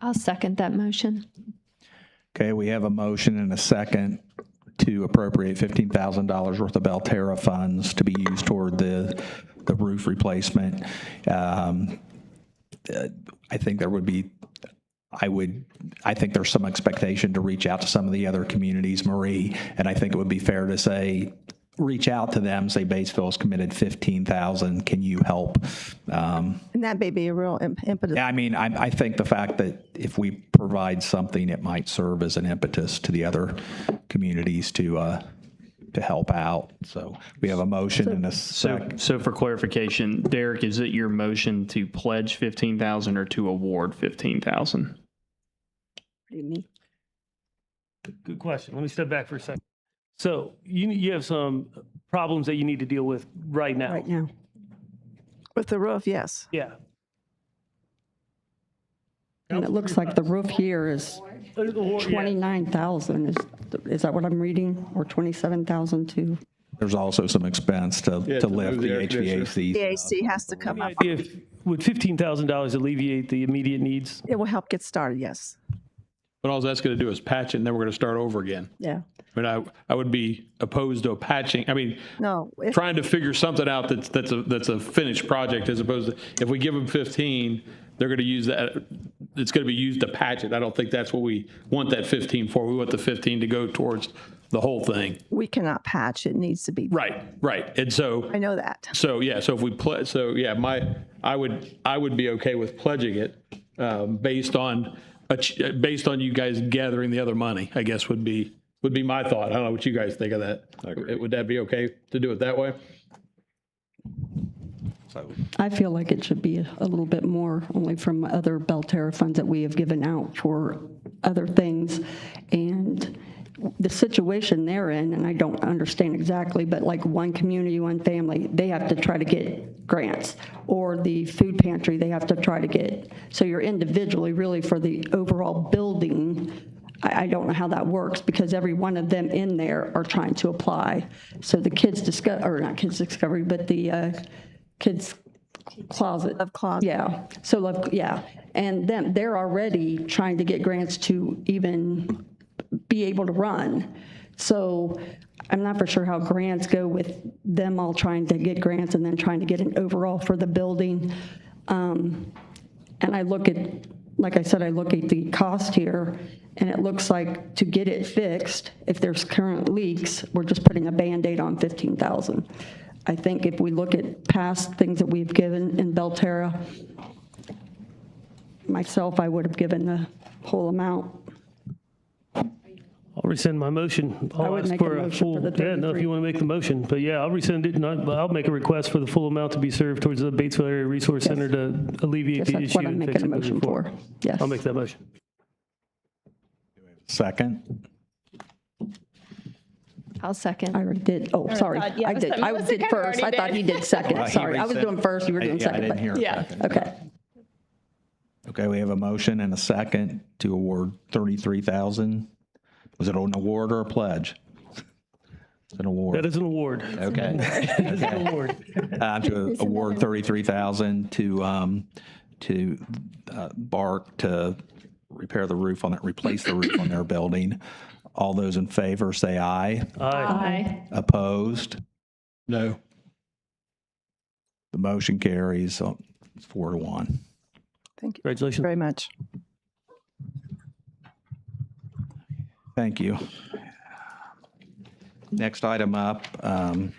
I'll second that motion. Okay, we have a motion and a second to appropriate $15,000 worth of Belterra funds to be used toward the roof replacement. I think there would be, I think there's some expectation to reach out to some of the other communities, Marie, and I think it would be fair to say, reach out to them, say Batesville's committed $15,000, can you help? And that may be a real impetus. Yeah, I mean, I think the fact that if we provide something, it might serve as an impetus to the other communities to help out. So we have a motion and a second. So for clarification, Derek, is it your motion to pledge $15,000 or to award $15,000? What do you mean? Good question. Let me step back for a second. So you have some problems that you need to deal with right now. Right now. With the roof, yes. Yeah. And it looks like the roof here is 29,000. Is that what I'm reading? Or 27,000 too? There's also some expense to lift the HVAC. The AC has to come up. Would $15,000 alleviate the immediate needs? It will help get started, yes. But all that's going to do is patch it, and then we're going to start over again. Yeah. I mean, I would be opposed to a patching. I mean, No. trying to figure something out that's a finished project as opposed to if we give them 15, they're going to use that. It's going to be used to patch it. I don't think that's what we want that 15 for. We want the 15 to go towards the whole thing. We cannot patch. It needs to be. Right. And so I know that. So yeah. So if we I would be okay with pledging it based on you guys gathering the other money. I guess would be my thought. I don't know what you guys think of that. Would that be okay to do it that way? I feel like it should be a little bit more, only from other Belterra funds that we have given out for other things. And the situation they're in, and I don't understand exactly, but like one community, one family, they have to try to get grants. Or the food pantry, they have to try to get. So you're individually, really, for the overall building, I don't know how that works because every one of them in there are trying to apply. So the kids discovery, but the kids closet. Love closet. Yeah. So yeah. And they're already trying to get grants to even be able to run. So I'm not for sure how grants go with them all trying to get grants and then trying to get an overall for the building. And I look at, like I said, I look at the cost here, and it looks like to get it fixed, if there's current leaks, we're just putting a Band-Aid on $15,000. I think if we look at past things that we've given in Belterra, myself, I would have given the whole amount. I'll rescind my motion. I'll ask for a full. Yeah, no, if you want to make the motion, but yeah, I'll rescind it, and I'll make a request for the full amount to be served towards the Batesville Area Resource Center to alleviate the issue. That's what I'm making a motion for. Yes. I'll make that motion. Second. I'll second. I already did. Oh, sorry. I did. I did first. I thought he did second. Sorry. I was doing first. You were doing second. I didn't hear a second. Okay. Okay, we have a motion and a second to award $33,000. Was it an award or a pledge? It's an award. That is an award. Okay. That is an award. To award $33,000 to Bark to repair the roof on that, replace the roof on their building. All those in favor say aye. Aye. Opposed? No. The motion carries 4-1. Thank you Congratulations. very much. Thank you. Next item up, going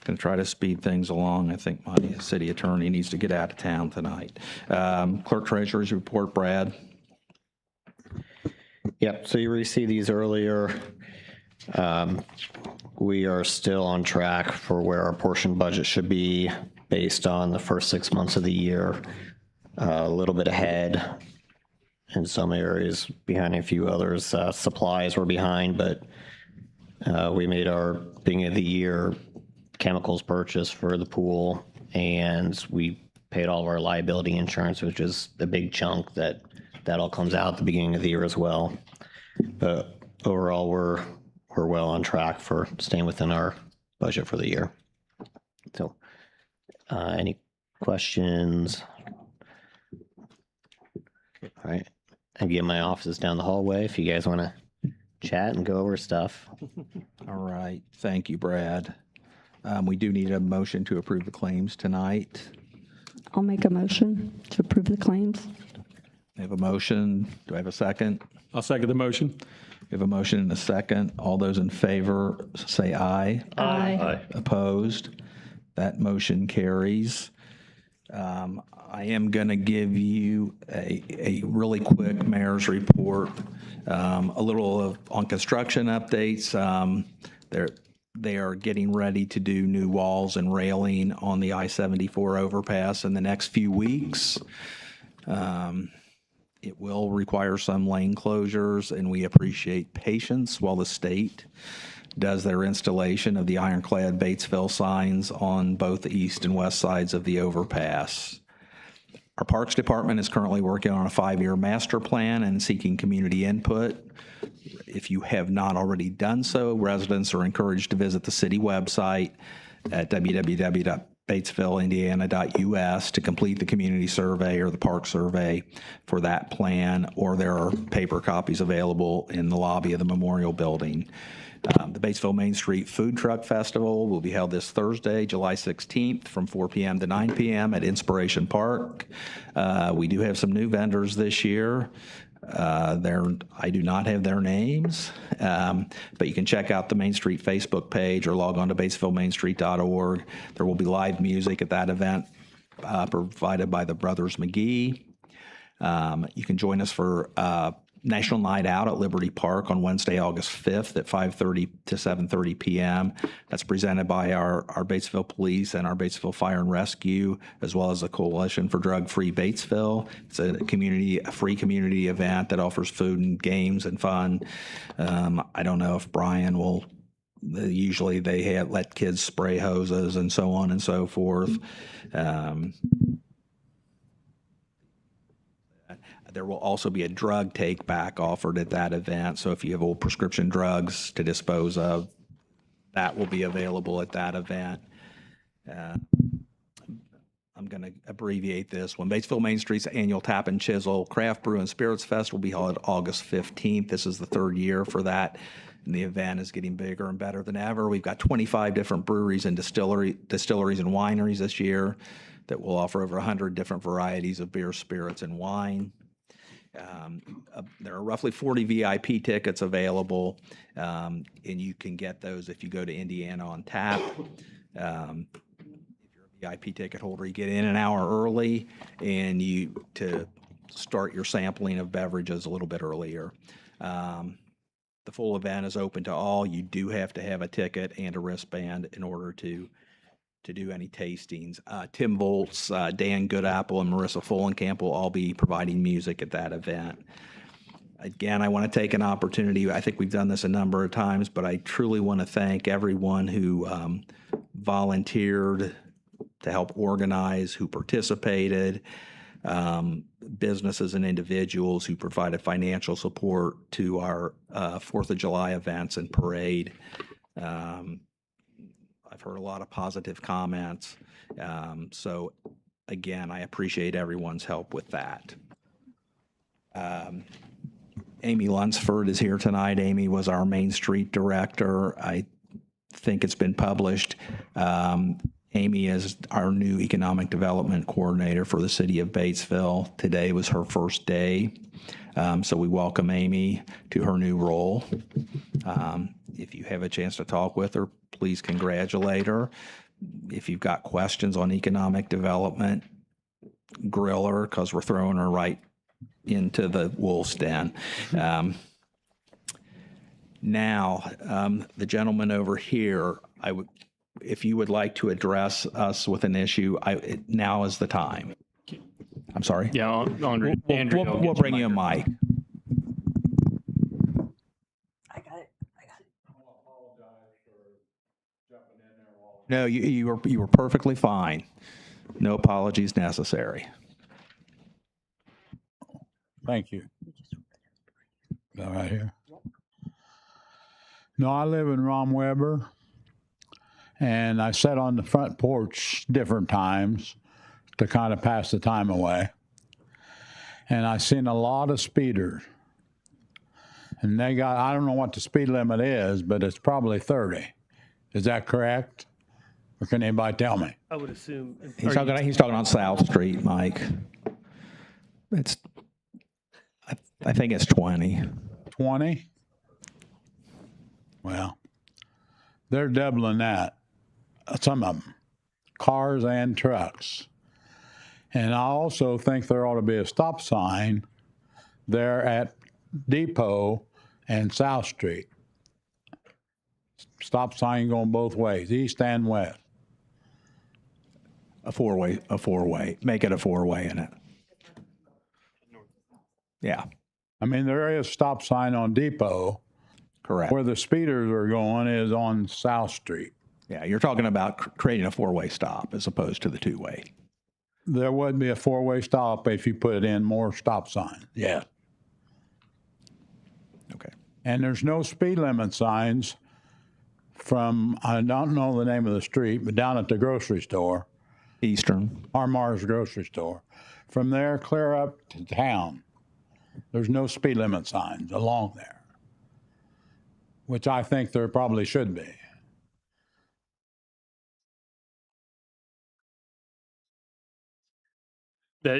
to try to speed things along. I think my city attorney needs to get out of town tonight. Clerk Treasurer's report, Brad. Yep, so you received these earlier. We are still on track for where our portion budget should be based on the first 6 months of the year. A little bit ahead in some areas, behind a few others. Supplies were behind, but we made our beginning of the year chemicals purchase for the pool, and we paid all of our liability insurance, which is a big chunk that all comes out at the beginning of the year as well. But overall, we're well on track for staying within our budget for the year. So, any questions? All right. Again, my office is down the hallway if you guys want to chat and go over stuff. All right. Thank you, Brad. We do need a motion to approve the claims tonight. I'll make a motion to approve the claims. I have a motion. Do I have a second? I'll second the motion. We have a motion and a second. All those in favor say aye. Aye. Opposed? That motion carries. I am going to give you a really quick mayor's report, a little on construction updates. They are getting ready to do new walls and railing on the I-74 overpass in the next few weeks. It will require some lane closures, and we appreciate patience while the state does their installation of the ironclad Batesville signs on both the east and west sides of the overpass. Our Parks Department is currently working on a 5-year master plan and seeking community input. If you have not already done so, residents are encouraged to visit the city website at www.batesvilleindiana.us to complete the community survey or the park survey for that plan, or there are paper copies available in the lobby of the Memorial Building. The Batesville Main Street Food Truck Festival will be held this Thursday, July 16th from 4 p.m. to 9 p.m. at Inspiration Park. We do have some new vendors this year. I do not have their names, but you can check out the Main Street Facebook page or log on to batesvillemainstreet.org. There will be live music at that event provided by the Brothers McGee. You can join us for National Night Out at Liberty Park on Wednesday, August 5th at 5:30 to 7:30 p.m. That's presented by our Batesville Police and our Batesville Fire and Rescue, as well as the Coalition for Drug-Free Batesville. It's a free community event that offers food and games and fun. I don't know if Brian will. Usually they let kids spray hoses and so on and so forth. There will also be a drug take back offered at that event. So if you have old prescription drugs to dispose of, that will be available at that event. I'm going to abbreviate this one. Batesville Main Street's annual Tap and Chisel Craft Brew and Spirits Fest will be held August 15th. This is the third year for that, and the event is getting bigger and better than ever. We've got 25 different breweries and distilleries and wineries this year that will offer over 100 different varieties of beer, spirits, and wine. There are roughly 40 VIP tickets available, and you can get those if you go to Indiana on Tap. If you're a VIP ticket holder, you get in an hour early, and to start your sampling of beverages a little bit earlier. The full event is open to all. You do have to have a ticket and a wristband in order to do any tastings. Tim Volz, Dan Goodapple, and Marissa Follenkamp will all be providing music at that event. Again, I want to take an opportunity. I think we've done this a number of times, but I truly want to thank everyone who volunteered to help organize, who participated, businesses and individuals who provided financial support to our 4th of July events and parade. I've heard a lot of positive comments. So again, I appreciate everyone's help with that. Amy Lunsford is here tonight. Amy was our Main Street director. I think it's been published. Amy is our new economic development coordinator for the city of Batesville. Today was her first day. So we welcome Amy to her new role. If you have a chance to talk with her, please congratulate her. If you've got questions on economic development, grill her, because we're throwing her right into the wolf's den. Now, the gentleman over here, if you would like to address us with an issue, now is the time. I'm sorry? Yeah, Andrew. We'll bring you a mic. No, you were perfectly fine. No apologies necessary. Thank you. Is that right here? No, I live in Rom Weber, and I sat on the front porch different times to kind of pass the time away. And I seen a lot of speeders. And they got, I don't know what the speed limit is, but it's probably 30. Is that correct? Or can anybody tell me? I would assume. He's talking on South Street, Mike. I think it's 20. 20? Well, they're doubling that. Some of them, cars and trucks. And I also think there ought to be a stop sign there at Depot and South Street. Stop sign going both ways, east and west. A four-way. Make it a four-way in it. Yeah. I mean, there is a stop sign on Depot. Correct. Where the speeders are going is on South Street. Yeah, you're talking about creating a four-way stop as opposed to the two-way. There would be a four-way stop if you put in more stop signs. Yeah. Okay. And there's no speed limit signs from, I don't know the name of the street, but down at the grocery store. Eastern. Armour's grocery store. From there, clear up to town. There's no speed limit signs along there, which I think there probably should be.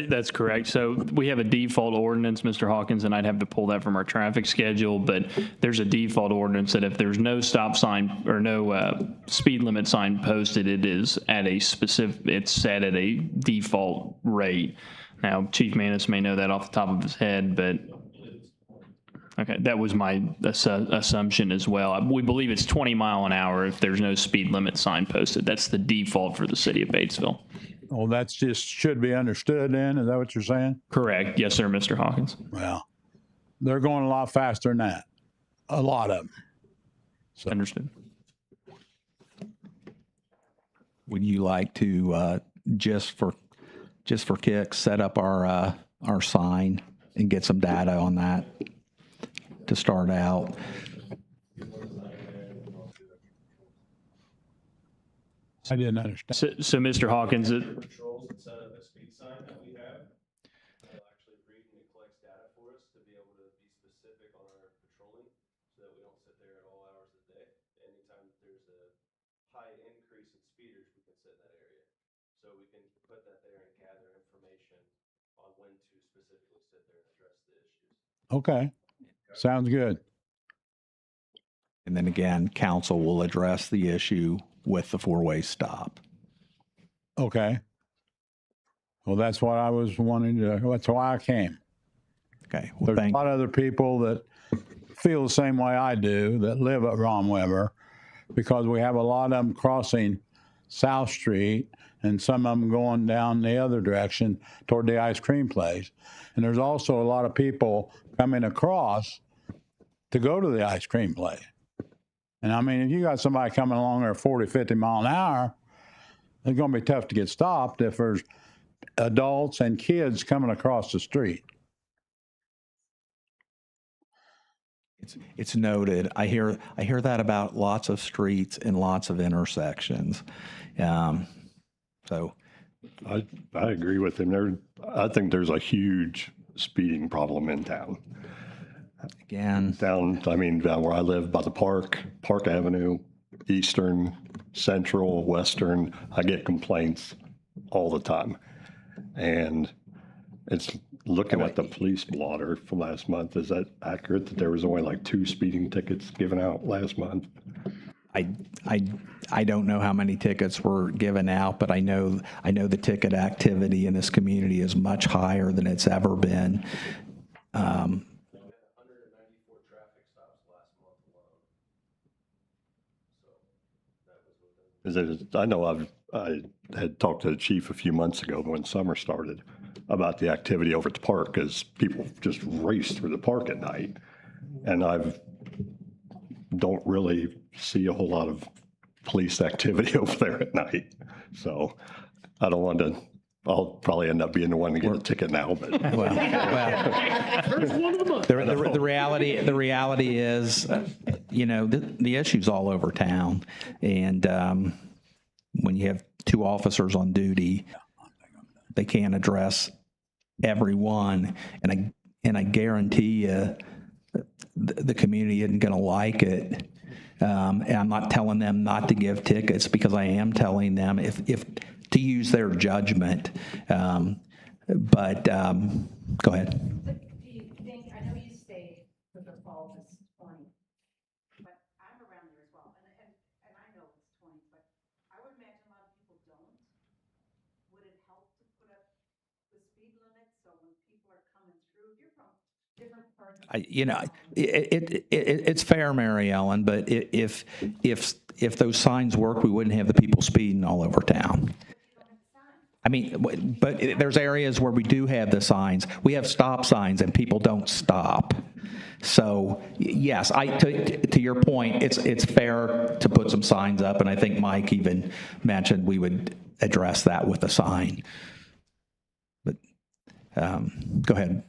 That's correct. So we have a default ordinance, Mr. Hawkins, and I'd have to pull that from our traffic schedule, but there's a default ordinance that if there's no stop sign or no speed limit sign posted, it is at a specific, it's set at a default rate. Now, Chief Manis may know that off the top of his head, but okay, that was my assumption as well. We believe it's 20 mile an hour if there's no speed limit sign posted. That's the default for the city of Batesville. Oh, that's just should be understood then? Is that what you're saying? Correct. Yes, sir, Mr. Hawkins. Well, they're going a lot faster than that. A lot of them. So. Understood. Would you like to, just for kicks, set up our sign and get some data on that to start out? I didn't understand. So Mr. Hawkins, Patrols and set up a speed sign that we have. It'll actually read and it collects data for us to be able to be specific on our patrolling so that we don't sit there at all hours of the day. Anytime there's a high increase in speeders, we can sit in that area. So we can put that there and gather information on when to specifically sit there and address the issues. Okay. Sounds good. And then again, council will address the issue with the four-way stop. Okay. Well, that's what I was wanting to, that's why I came. Okay. Well, there's a lot of other people that feel the same way I do that live at Rom Weber, because we have a lot of them crossing South Street and some of them going down the other direction toward the ice cream place. And there's also a lot of people coming across to go to the ice cream place. And I mean, if you got somebody coming along there 40, 50 mile an hour, it's going to be tough to get stopped if there's adults and kids coming across the street. It's noted. I hear that about lots of streets and lots of intersections. So I agree with him. I think there's a huge speeding problem in town. Again, down where I live by the Park Avenue, Eastern, Central, Western, I get complaints all the time. And it's looking at the police blotter from last month. Is that accurate that there was only like 2 speeding tickets given out last month? I don't know how many tickets were given out, but I know the ticket activity in this community is much higher than it's ever been. I know I had talked to the chief a few months ago when summer started about the activity over at the park, because people just race through the park at night. And don't really see a whole lot of police activity over there at night. So I don't want to, I'll probably end up being the one to get a ticket now, but. The reality is, the issue's all over town. And when you have 2 officers on duty, they can't address everyone. And I guarantee you, the community isn't going to like it. And I'm not telling them not to give tickets, because I am telling them if to use their judgment. But go ahead. Do you think, I know you stayed for the fall this 20, but I'm around there as well, and I know it's 20, but I would imagine a lot of people don't. Would it help to put up the speed limit so when people are coming through, you're from different parts? It's fair, Mary Ellen, but if those signs work, we wouldn't have the people speeding all over town. I mean, but there's areas where we do have the signs. We have stop signs, and people don't stop. So yes, to your point, it's fair to put some signs up, and I think Mike even mentioned we would address that with a sign. But go ahead.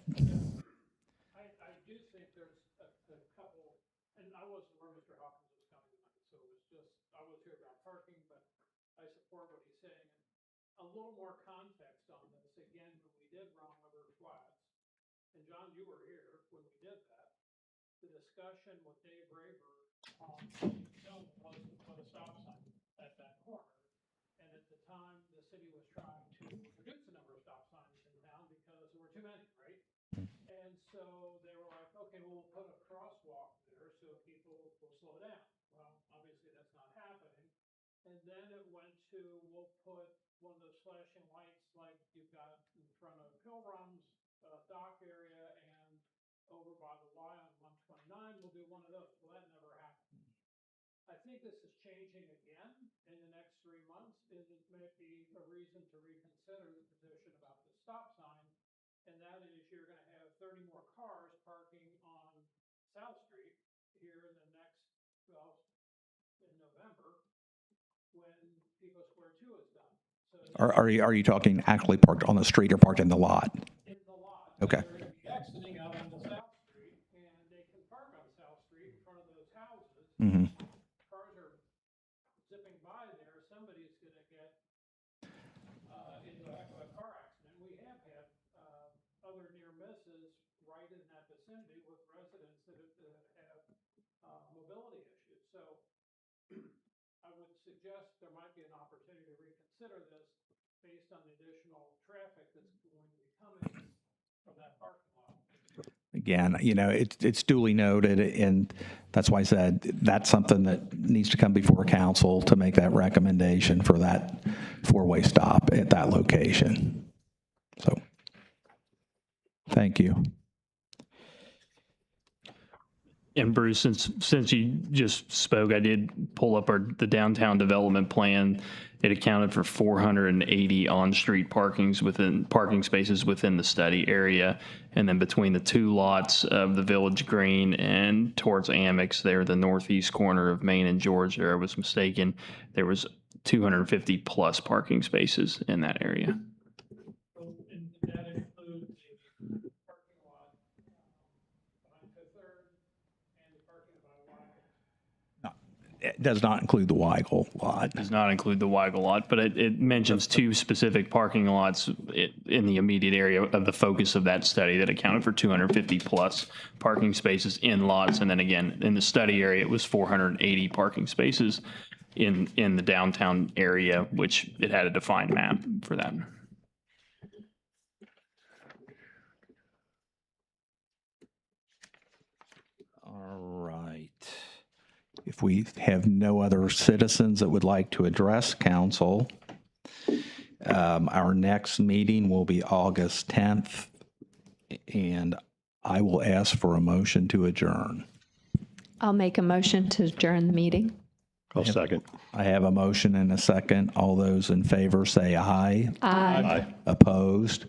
A little more context on this, again, when we did Ron River Flats, and John, you were here when we did that, the discussion with Dave Raver on was to put a stop sign at that corner. And at the time, the city was trying to reduce the number of stop signs in town because there were too many, right? And so they were like, okay, well, we'll put a crosswalk there so people will slow down. Well, obviously that's not happening. And then it went to, we'll put one of those flashing lights like you've got in front of Pilgrim's dock area, and over by the Y on 129, we'll do one of those. Well, that never happened. I think this is changing again in the next 3 months, and it may be a reason to reconsider the position about the stop sign, and that is you're going to have 30 more cars parking on South Street here in the next, in November, when Pico Square 2 is done. Are you talking actually parked on the street or parked in the lot? In the lot. Okay. They're going to be exiting out onto South Street, and they can park on South Street in front of those houses. Mm-hmm. Cars are zipping by there. Somebody's going to get into a car accident. We have had other near misses right in that vicinity with residents that have mobility issues. So I would suggest there might be an opportunity to reconsider this based on the additional traffic that's going to be coming from that parking lot. Again, it's duly noted, and that's why I said that's something that needs to come before council to make that recommendation for that 4-way stop at that location. So, thank you. And Bruce, since you just spoke, I did pull up the downtown development plan. It accounted for 480 on-street parking spaces within the study area, and then between the 2 lots of the Village Green and towards Amex, there, the northeast corner of Main and George. There, I was mistaken. There was 250 plus parking spaces in that area. It does not include the Weigel lot. Does not include the Weigel lot, but it mentions 2 specific parking lots in the immediate area of the focus of that study that accounted for 250 plus parking spaces in lots. And then again, in the study area, it was 480 parking spaces in the downtown area, which it had a defined map for that. All right. If we have no other citizens that would like to address council, our next meeting will be August 10th, and I will ask for a motion to adjourn. I'll make a motion to adjourn the meeting. I'll second. I have a motion and a second. All those in favor say aye. Aye. Opposed?